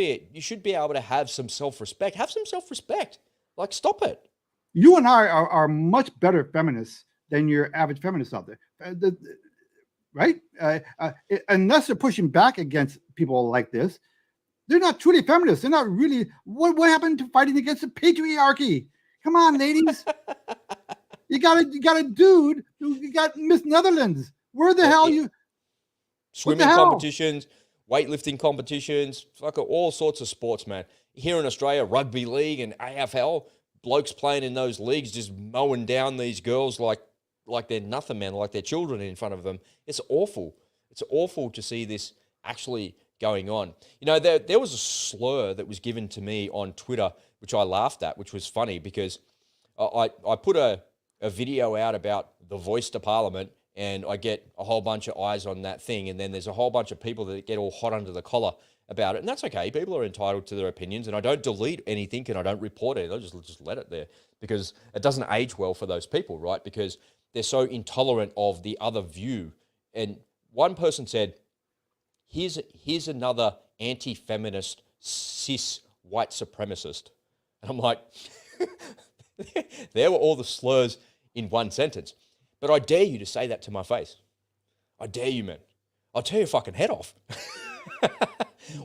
be able to have some self-respect. Have some self-respect. Like, stop it. You and I are much better feminists than your average feminists out there, right? Unless they're pushing back against people like this, they're not truly feminists. They're not really. What happened to fighting against the patriarchy? Come on, ladies. you got a dude who got Miss Netherlands. Where the hell you? Swimming competitions, weightlifting competitions, fucking all sorts of sports, man. Here in Australia, rugby league and AFL, blokes playing in those leagues just mowing down these girls like they're nothing, man, like they're children in front of them. It's awful. It's awful to see this actually going on. There was a slur that was given to me on Twitter, which I laughed at, which was funny because I put a video out about the voice to Parliament, and I get a whole bunch of eyes on that thing, and then there's a whole bunch of people that get all hot under the collar about it, and that's okay. People are entitled to their opinions, and I don't delete anything, and I don't report it. I just let it there because it doesn't age well for those people, right? Because they're so intolerant of the other view. And one person said, here's another anti-feminist, cis white supremacist. And I'm like, there were all the slurs in one sentence. But I dare you to say that to my face. I dare you, man. I'll tear your fucking head off.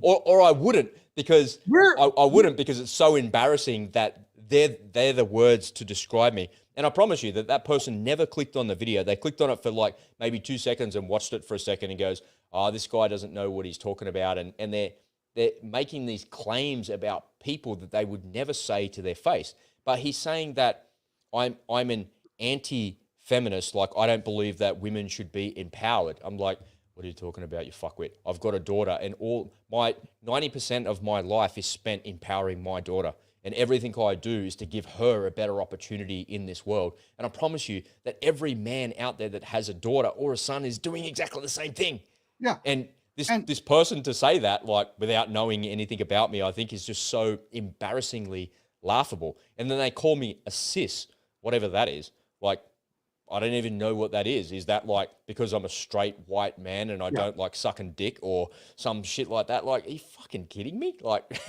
or I wouldn't because I wouldn't because it's so embarrassing that they're the words to describe me. And I promise you that person never clicked on the video. They clicked on it for like maybe 2 seconds and watched it for a second and goes, oh, this guy doesn't know what he's talking about. And they're making these claims about people that they would never say to their face. But he's saying that I'm an anti-feminist, like I don't believe that women should be empowered. I'm like, what are you talking about, you fuckwit? I've got a daughter, and 90% of my life is spent empowering my daughter. And everything I do is to give her a better opportunity in this world. And I promise you that every man out there that has a daughter or a son is doing exactly the same thing. Yeah. And this person to say that, like, without knowing anything about me, I think is just so embarrassingly laughable. And then they call me a cis, whatever that is. Like, I don't even know what that is. Is that like because I'm a straight white man and I don't like sucking dick or some shit like that? Like, are you fucking kidding me? Like,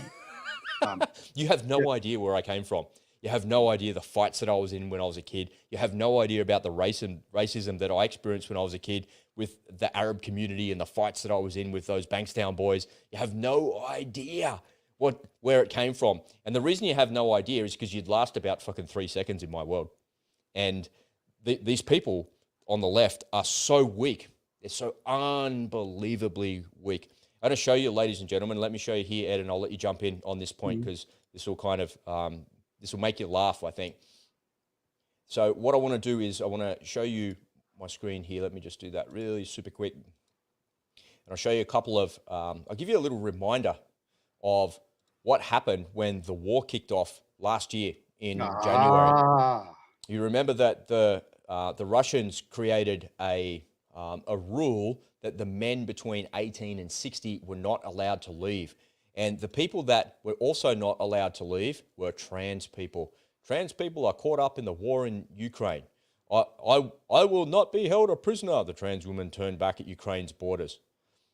you have no idea where I came from. You have no idea the fights that I was in when I was a kid. You have no idea about the racism that I experienced when I was a kid with the Arab community and the fights that I was in with those Bankstown boys. You have no idea where it came from. And the reason you have no idea is because you'd last about fucking 3 seconds in my world. And these people on the left are so weak. They're so unbelievably weak. I'm going to show you, ladies and gentlemen. Let me show you here, Ed, and I'll let you jump in on this point because this will kind of this will make you laugh, I think. So what I want to do is I want to show you my screen here. Let me just do that really super quick. And I'll show you a couple of, I'll give you a little reminder of what happened when the war kicked off last year in January. You remember that the Russians created a rule that the men between 18 and 60 were not allowed to leave. And the people that were also not allowed to leave were trans people. Trans people are caught up in the war in Ukraine. I will not be held a prisoner, the trans woman turned back at Ukraine's borders.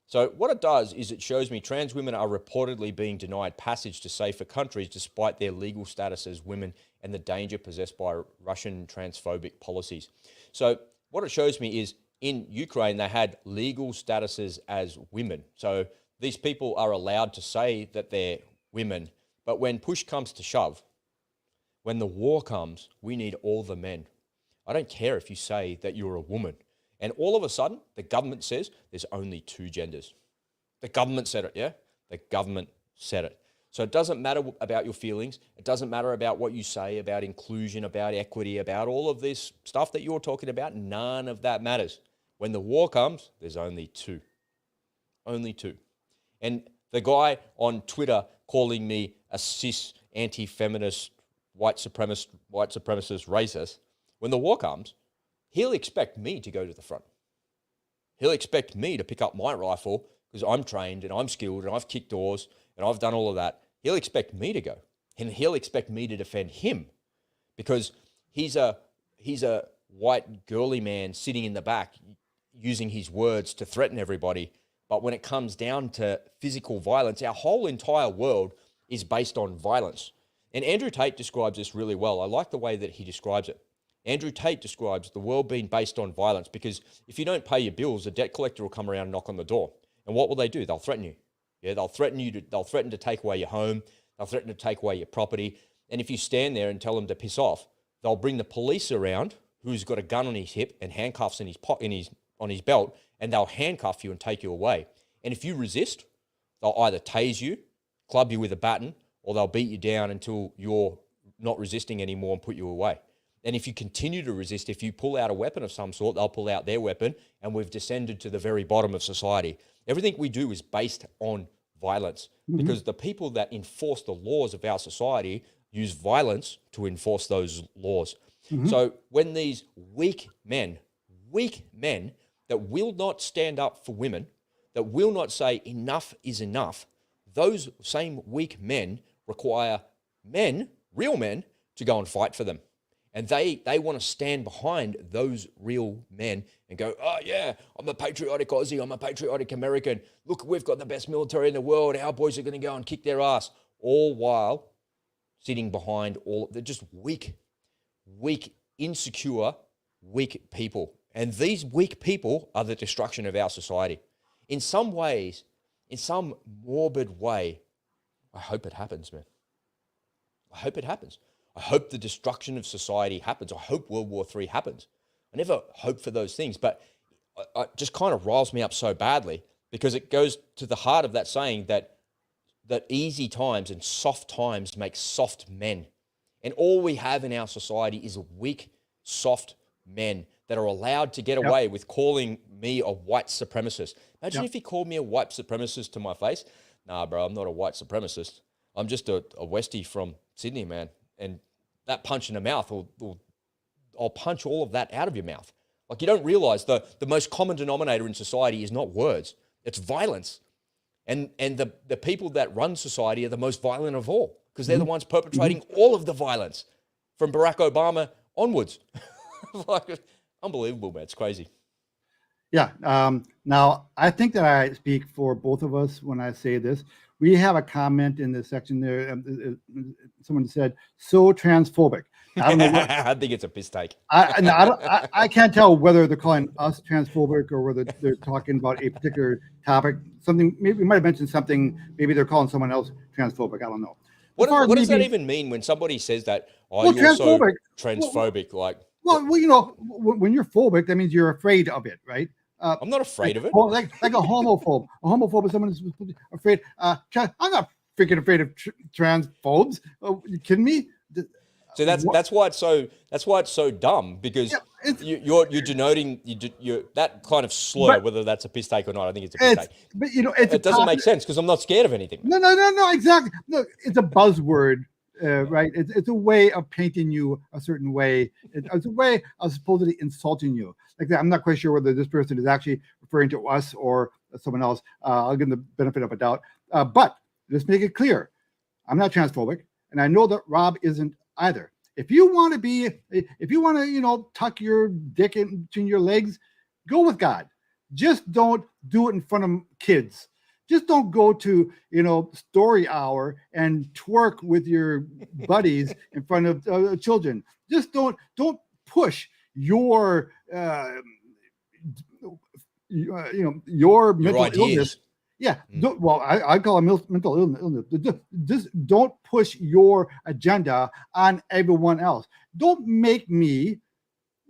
So what it does is it shows me trans women are reportedly being denied passage to safer countries despite their legal status as women and the danger possessed by Russian transphobic policies. So what it shows me is in Ukraine, they had legal statuses as women. So these people are allowed to say that they're women, but when push comes to shove, when the war comes, we need all the men. I don't care if you say that you're a woman. And all of a sudden, the government says there's only 2 genders. The government said it, yeah? The government said it. So it doesn't matter about your feelings. It doesn't matter about what you say about inclusion, about equity, about all of this stuff that you're talking about. None of that matters. When the war comes, there's only 2. Only 2. And the guy on Twitter calling me a cis, anti-feminist, white supremacist, racist, when the war comes, he'll expect me to go to the front. He'll expect me to pick up my rifle because I'm trained and I'm skilled and I've kicked doors and I've done all of that. He'll expect me to go, and he'll expect me to defend him because he's a white girly man sitting in the back using his words to threaten everybody. But when it comes down to physical violence, our whole entire world is based on violence. And Andrew Tate describes this really well. I like the way that he describes it. Andrew Tate describes the world being based on violence because if you don't pay your bills, a debt collector will come around and knock on the door. And what will they do? They'll threaten you. Yeah, they'll threaten to take away your home. They'll threaten to take away your property. And if you stand there and tell them to piss off, they'll bring the police around who's got a gun on his hip and handcuffs on his belt, and they'll handcuff you and take you away. And if you resist, they'll either tase you, club you with a baton, or they'll beat you down until you're not resisting anymore and put you away. And if you continue to resist, if you pull out a weapon of some sort, they'll pull out their weapon, and we've descended to the very bottom of society. Everything we do is based on violence because the people that enforce the laws of our society use violence to enforce those laws. So when these weak men that will not stand up for women, that will not say enough is enough, those same weak men require men, real men, to go and fight for them. And they want to stand behind those real men and go, oh yeah, I'm a patriotic Aussie, I'm a patriotic American. Look, we've got the best military in the world. Our boys are going to go and kick their ass. All while sitting behind they're just weak, insecure, weak people. And these weak people are the destruction of our society. In some ways, in some morbid way, I hope it happens, man. I hope it happens. I hope the destruction of society happens. I hope World War III happens. I never hope for those things, but it just kind of riles me up so badly because it goes to the heart of that saying that easy times and soft times make soft men. And all we have in our society is weak, soft men that are allowed to get away with calling me a white supremacist. Imagine if he called me a white supremacist to my face. Nah, bro, I'm not a white supremacist. I'm just a Westie from Sydney, man. And that punch in the mouth, I'll punch all of that out of your mouth. Like, you don't realize the most common denominator in society is not words, it's violence. And the people that run society are the most violent of all because they're the ones perpetrating all of the violence from Barack Obama onwards. Like, unbelievable, man. It's crazy. Yeah. Now, I think that I speak for both of us when I say this. We have a comment in the section there. Someone said, so transphobic. I don't know what, I think it's a piss take. I can't tell whether they're calling us transphobic or whether they're talking about a particular topic. Something, maybe we might have mentioned something. Maybe they're calling someone else transphobic. I don't know. What does that even mean when somebody says that? Oh, you're so transphobic. Well, you know, when you're phobic, that means you're afraid of it, right? I'm not afraid of it. Well, like a homophobe. A homophobe is someone who's afraid. I'm not freaking afraid of transphobes. You kidding me? So that's why it's so dumb, because you're denoting you're that kind of slur, whether that's a piss take or not. I think it's a piss take. But you know, it doesn't make sense because I'm not scared of anything. No, exactly. No, it's a buzzword, right? It's a way of painting you a certain way. It's a way of supposedly insulting you. Like that. I'm not quite sure whether this person is actually referring to us or someone else. I'll give them the benefit of a doubt. But let's make it clear, I'm not transphobic, and I know that Rob isn't either. If you want to, you know, tuck your dick in between your legs, go with God. Just don't do it in front of kids. Just don't go to, you know, story hour and twerk with your buddies in front of children. Just don't push your, you know, your mental illness. Yeah. Well, I call it mental illness. Just don't push your agenda on everyone else. Don't make me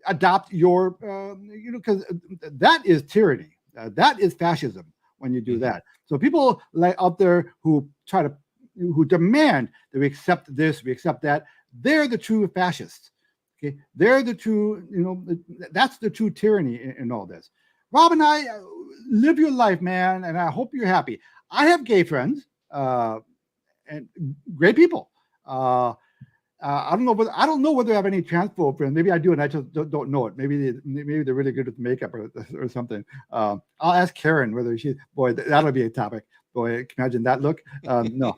adopt your, you know, because that is tyranny. That is fascism when you do that. So people like out there who demand that we accept this, we accept that, they're the true fascists. Okay. They're the true, you know, that's the true tyranny in all this. Rob and I, live your life, man, and I hope you're happy. I have gay friends and great people. I don't know whether I have any transphobe friends. Maybe I do, and I just don't know it. Maybe they're really good with makeup or something. I'll ask Karen whether that'll be a topic. Boy, can you imagine that look? No,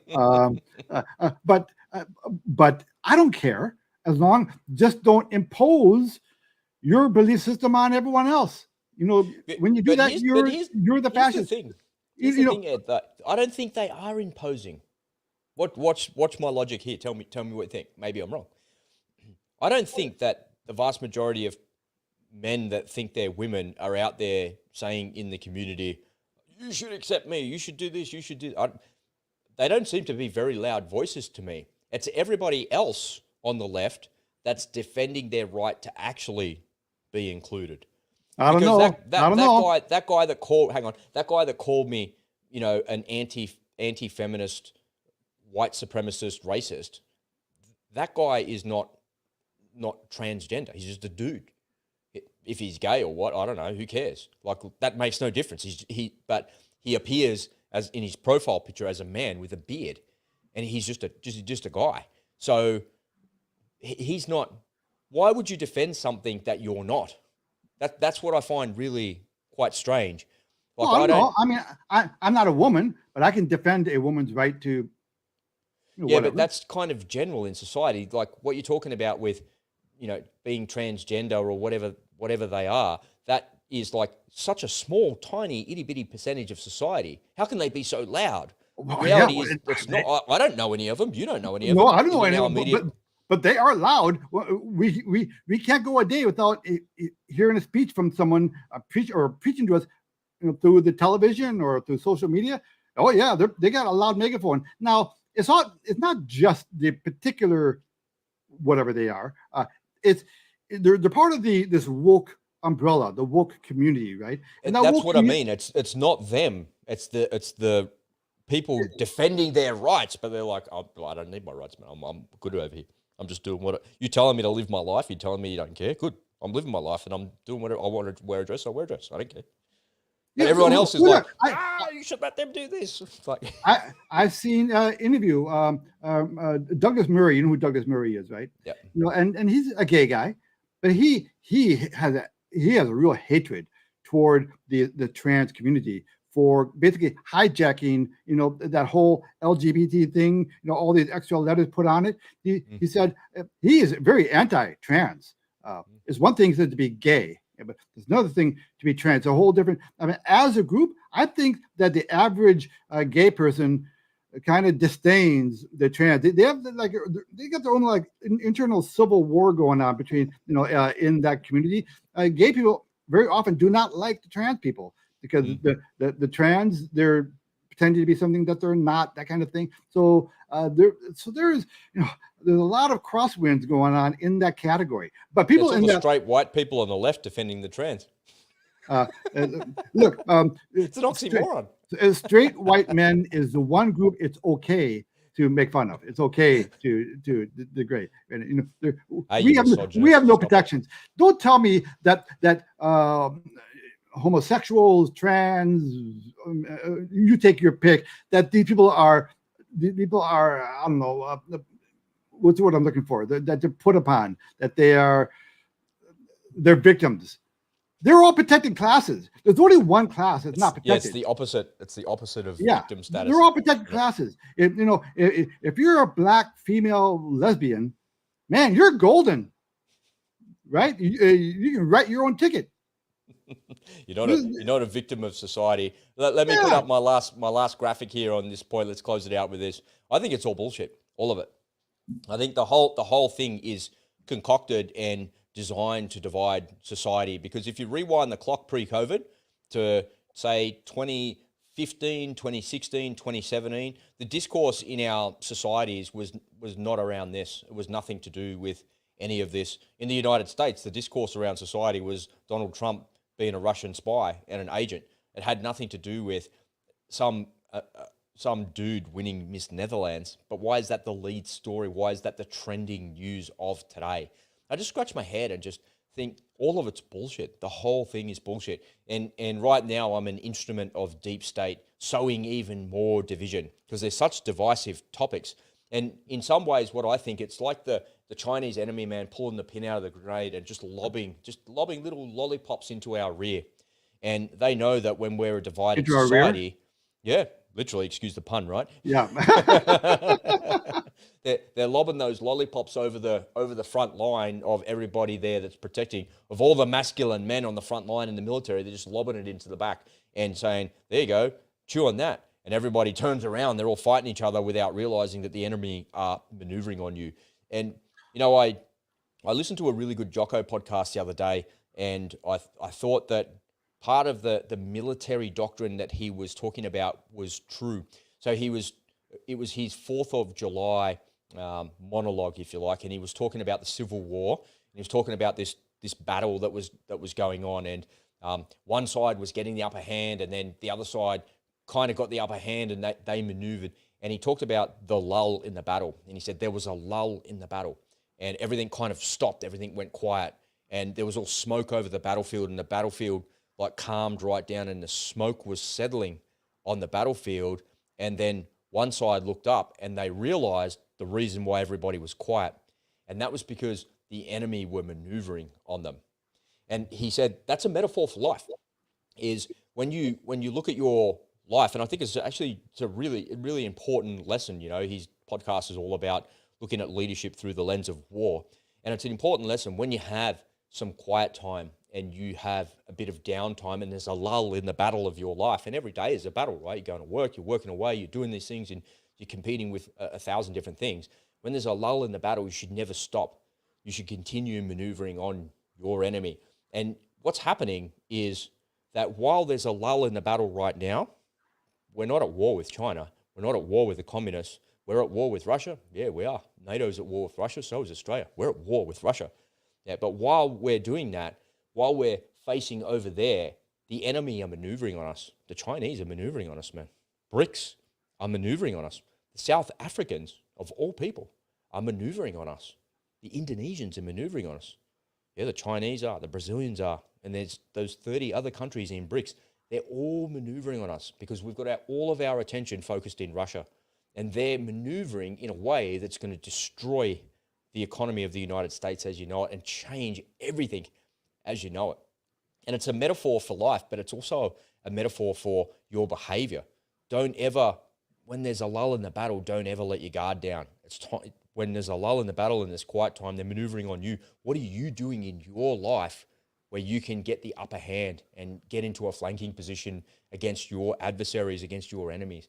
but I don't care as long just don't impose your belief system on everyone else. You know, when you do that, you're the fascist. Here's the thing, Ed, that I don't think they are imposing. Watch my logic here. Tell me what you think. Maybe I'm wrong. I don't think that the vast majority of men that think they're women are out there saying in the community, "You should accept me. You should do this. You should do." They don't seem to be very loud voices to me. It's everybody else on the left that's defending their right to actually be included. I don't know. That guy that called me, you know, an anti-feminist, white supremacist, racist. That guy is not transgender. He's just a dude. If he's gay or what, I don't know. Who cares? Like, that makes no difference. But he appears as in his profile picture as a man with a beard, and he's just a guy. So he's not. Why would you defend something that you're not? That's what I find really quite strange. Like, well, I don't know. I mean, I'm not a woman, but I can defend a woman's right to. You know, yeah, whatever. But that's kind of general in society. Like what you're talking about with, you know, being transgender or whatever they are. That is like such a small, tiny, itty bitty percentage of society. How can they be so loud? The reality is, it's not. I don't know any of them. You don't know any of them. No, I don't know any of them. But they are loud. We can't go a day without hearing a speech from someone preaching to us, you know, through the television or through social media. Oh yeah, they got a loud megaphone. Now it's not just the particular whatever they are. They're part of this woke umbrella, the woke community, right? And that's what I mean. It's not them. It's the people defending their rights, but they're like, oh, I don't need my rights, man. I'm good over here. I'm just doing you're telling me to live my life. You're telling me you don't care. Good. I'm living my life and I'm doing whatever I want to wear a dress. I wear a dress. I don't care. And everyone else is like, you should let them do this. It's like, I've seen interview Douglas Murray. You know who Douglas Murray is, right? Yeah. You know, and he's a gay guy, but he has a real hatred toward the trans community for basically hijacking, you know, that whole LGBT thing, you know, all these extra letters put on it. He said he is very anti-trans. It's one thing to be gay, but there's another thing to be trans. A whole different. I mean, as a group, I think that the average gay person kind of disdains the trans. They have they got their own like internal civil war going on between, you know, in that community. Gay people very often do not like the trans people, because the trans, they're pretending to be something that they're not, that kind of thing. So there's there's a lot of crosswinds going on in that category. But people It's in all the that straight white people on the left defending the trans. look, It's an oxymoron. straight white men is the one group it's okay to make fun of. It's okay to degrade. And we have no protections. Don't tell me that homosexuals, trans, you take your pick, that these people are I don't know, what's the word I'm looking for, that they're put upon, that they're victims. They're all protected classes. There's only one class that's not protected. Yeah, it's the opposite. It's the opposite of victim status. They're all protected classes. If you're a black female lesbian, man, you're golden, right? You can write your own ticket. You're not a victim of society. Let me put up my last graphic here on this point. Let's close it out with this. I think it's all bullshit, all of it. I think the whole thing is concocted and designed to divide society, because if you rewind the clock pre-COVID to say 2015, 2016, 2017, the discourse in our societies was not around this. It was nothing to do with any of this. In the United States, the discourse around society was Donald Trump being a Russian spy and an agent. It had nothing to do with some dude winning Miss Netherlands. But why is that the lead story? Why is that the trending news of today? I just scratch my head and just think all of it's bullshit. The whole thing is bullshit. And right now I'm an instrument of deep state sowing even more division because there's such divisive topics. And in some ways, what I think, it's like the Chinese enemy man pulling the pin out of the grenade and just lobbing little lollipops into our rear. And they know that when we're a divided society, yeah, literally, excuse the pun, right? Yeah. They're lobbing those lollipops over the front line of everybody there that's protecting, of all the masculine men on the front line in the military. They're just lobbing it into the back and saying, there you go, chew on that. And everybody turns around. They're all fighting each other without realizing that the enemy are maneuvering on you. And, I listened to a really good Jocko podcast the other day, and I thought that part of the military doctrine that he was talking about was true. So it was his 4th of July monologue, if you like, and he was talking about the Civil War. And he was talking about this battle that was going on, and one side was getting the upper hand, and then the other side kind of got the upper hand, and they maneuvered. And he talked about the lull in the battle, and he said there was a lull in the battle, and everything kind of stopped. Everything went quiet, and there was all smoke over the battlefield, and the battlefield like calmed right down, and the smoke was settling on the battlefield. And then one side looked up and they realized the reason why everybody was quiet. And that was because the enemy were maneuvering on them. And he said, that's a metaphor for life, is when you look at your life, and I think it's a really important lesson. His podcast is all about looking at leadership through the lens of war. And it's an important lesson when you have some quiet time and you have a bit of downtime and there's a lull in the battle of your life. And every day is a battle, right? You're going to work, you're working away, you're doing these things, and you're competing with 1,000 different things. When there's a lull in the battle, you should never stop. You should continue maneuvering on your enemy. And what's happening is that while there's a lull in the battle right now, we're not at war with China. We're not at war with the communists. We're at war with Russia. Yeah, we are. NATO's at war with Russia. So is Australia. We're at war with Russia. Yeah, but while we're doing that, while we're facing over there, the enemy are maneuvering on us. The Chinese are maneuvering on us, man. BRICS are maneuvering on us. The South Africans, of all people, are maneuvering on us. The Indonesians are maneuvering on us. Yeah, the Chinese are, the Brazilians are, and there's those 30 other countries in BRICS. They're all maneuvering on us because we've got all of our attention focused in Russia. And they're maneuvering in a way that's going to destroy the economy of the United States as you know it and change everything as you know it. And it's a metaphor for life, but it's also a metaphor for your behavior. Don't ever, when there's a lull in the battle, don't ever let your guard down. It's time, when there's a lull in the battle and there's quiet time, they're maneuvering on you. What are you doing in your life where you can get the upper hand and get into a flanking position against your adversaries, against your enemies?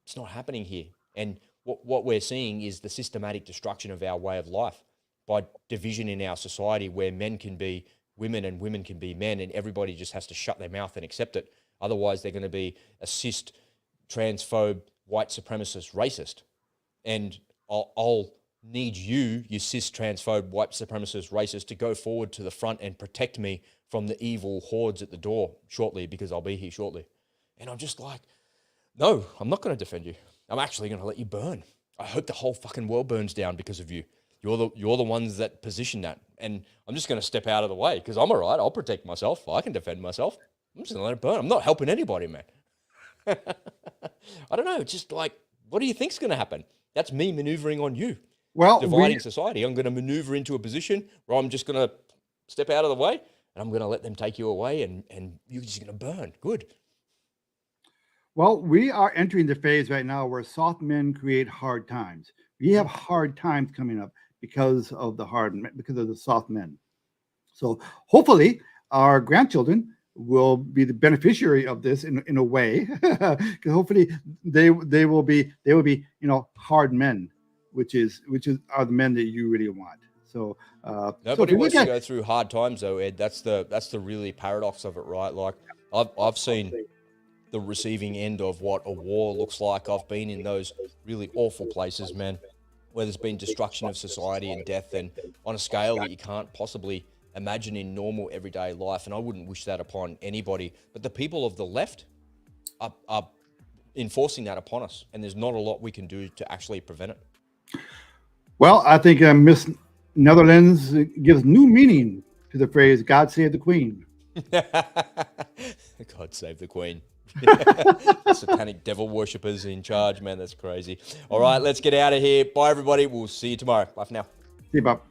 It's not happening here. And what we're seeing is the systematic destruction of our way of life by division in our society where men can be women and women can be men, and everybody just has to shut their mouth and accept it. Otherwise, they're going to be a cis transphobe, white supremacist, racist. And I'll need you cis transphobe, white supremacist, racist, to go forward to the front and protect me from the evil hordes at the door shortly, because I'll be here shortly. And I'm just like, no, I'm not going to defend you. I'm actually going to let you burn. I hope the whole fucking world burns down because of you. You're the ones that position that. And I'm just going to step out of the way because I'm all right. I'll protect myself. I can defend myself. I'm just going to let it burn. I'm not helping anybody, man. I don't know. Just like, what do you think's going to happen? That's me maneuvering on you. Well, dividing society. I'm going to maneuver into a position where I'm just going to step out of the way and I'm going to let them take you away and you're just going to burn. Good. Well, we are entering the phase right now where soft men create hard times. We have hard times coming up because of the soft men. So hopefully our grandchildren will be the beneficiary of this in a way, because hopefully they will be hard men, which are the men that you really want. So nobody wants to go through hard times though, Ed. That's the really paradox of it, right? Like I've seen the receiving end of what a war looks like. I've been in those really awful places, man, where there's been destruction of society and death, and on a scale that you can't possibly imagine in normal everyday life. And I wouldn't wish that upon anybody. But the people of the left are enforcing that upon us, and there's not a lot we can do to actually prevent it. Well, I think Miss Netherlands gives new meaning to the phrase "God save the Queen." God save the Queen. Satanic devil worshippers in charge, man. That's crazy. All right, let's get out of here. Bye, everybody. We'll see you tomorrow. Bye for now. See you, Bob.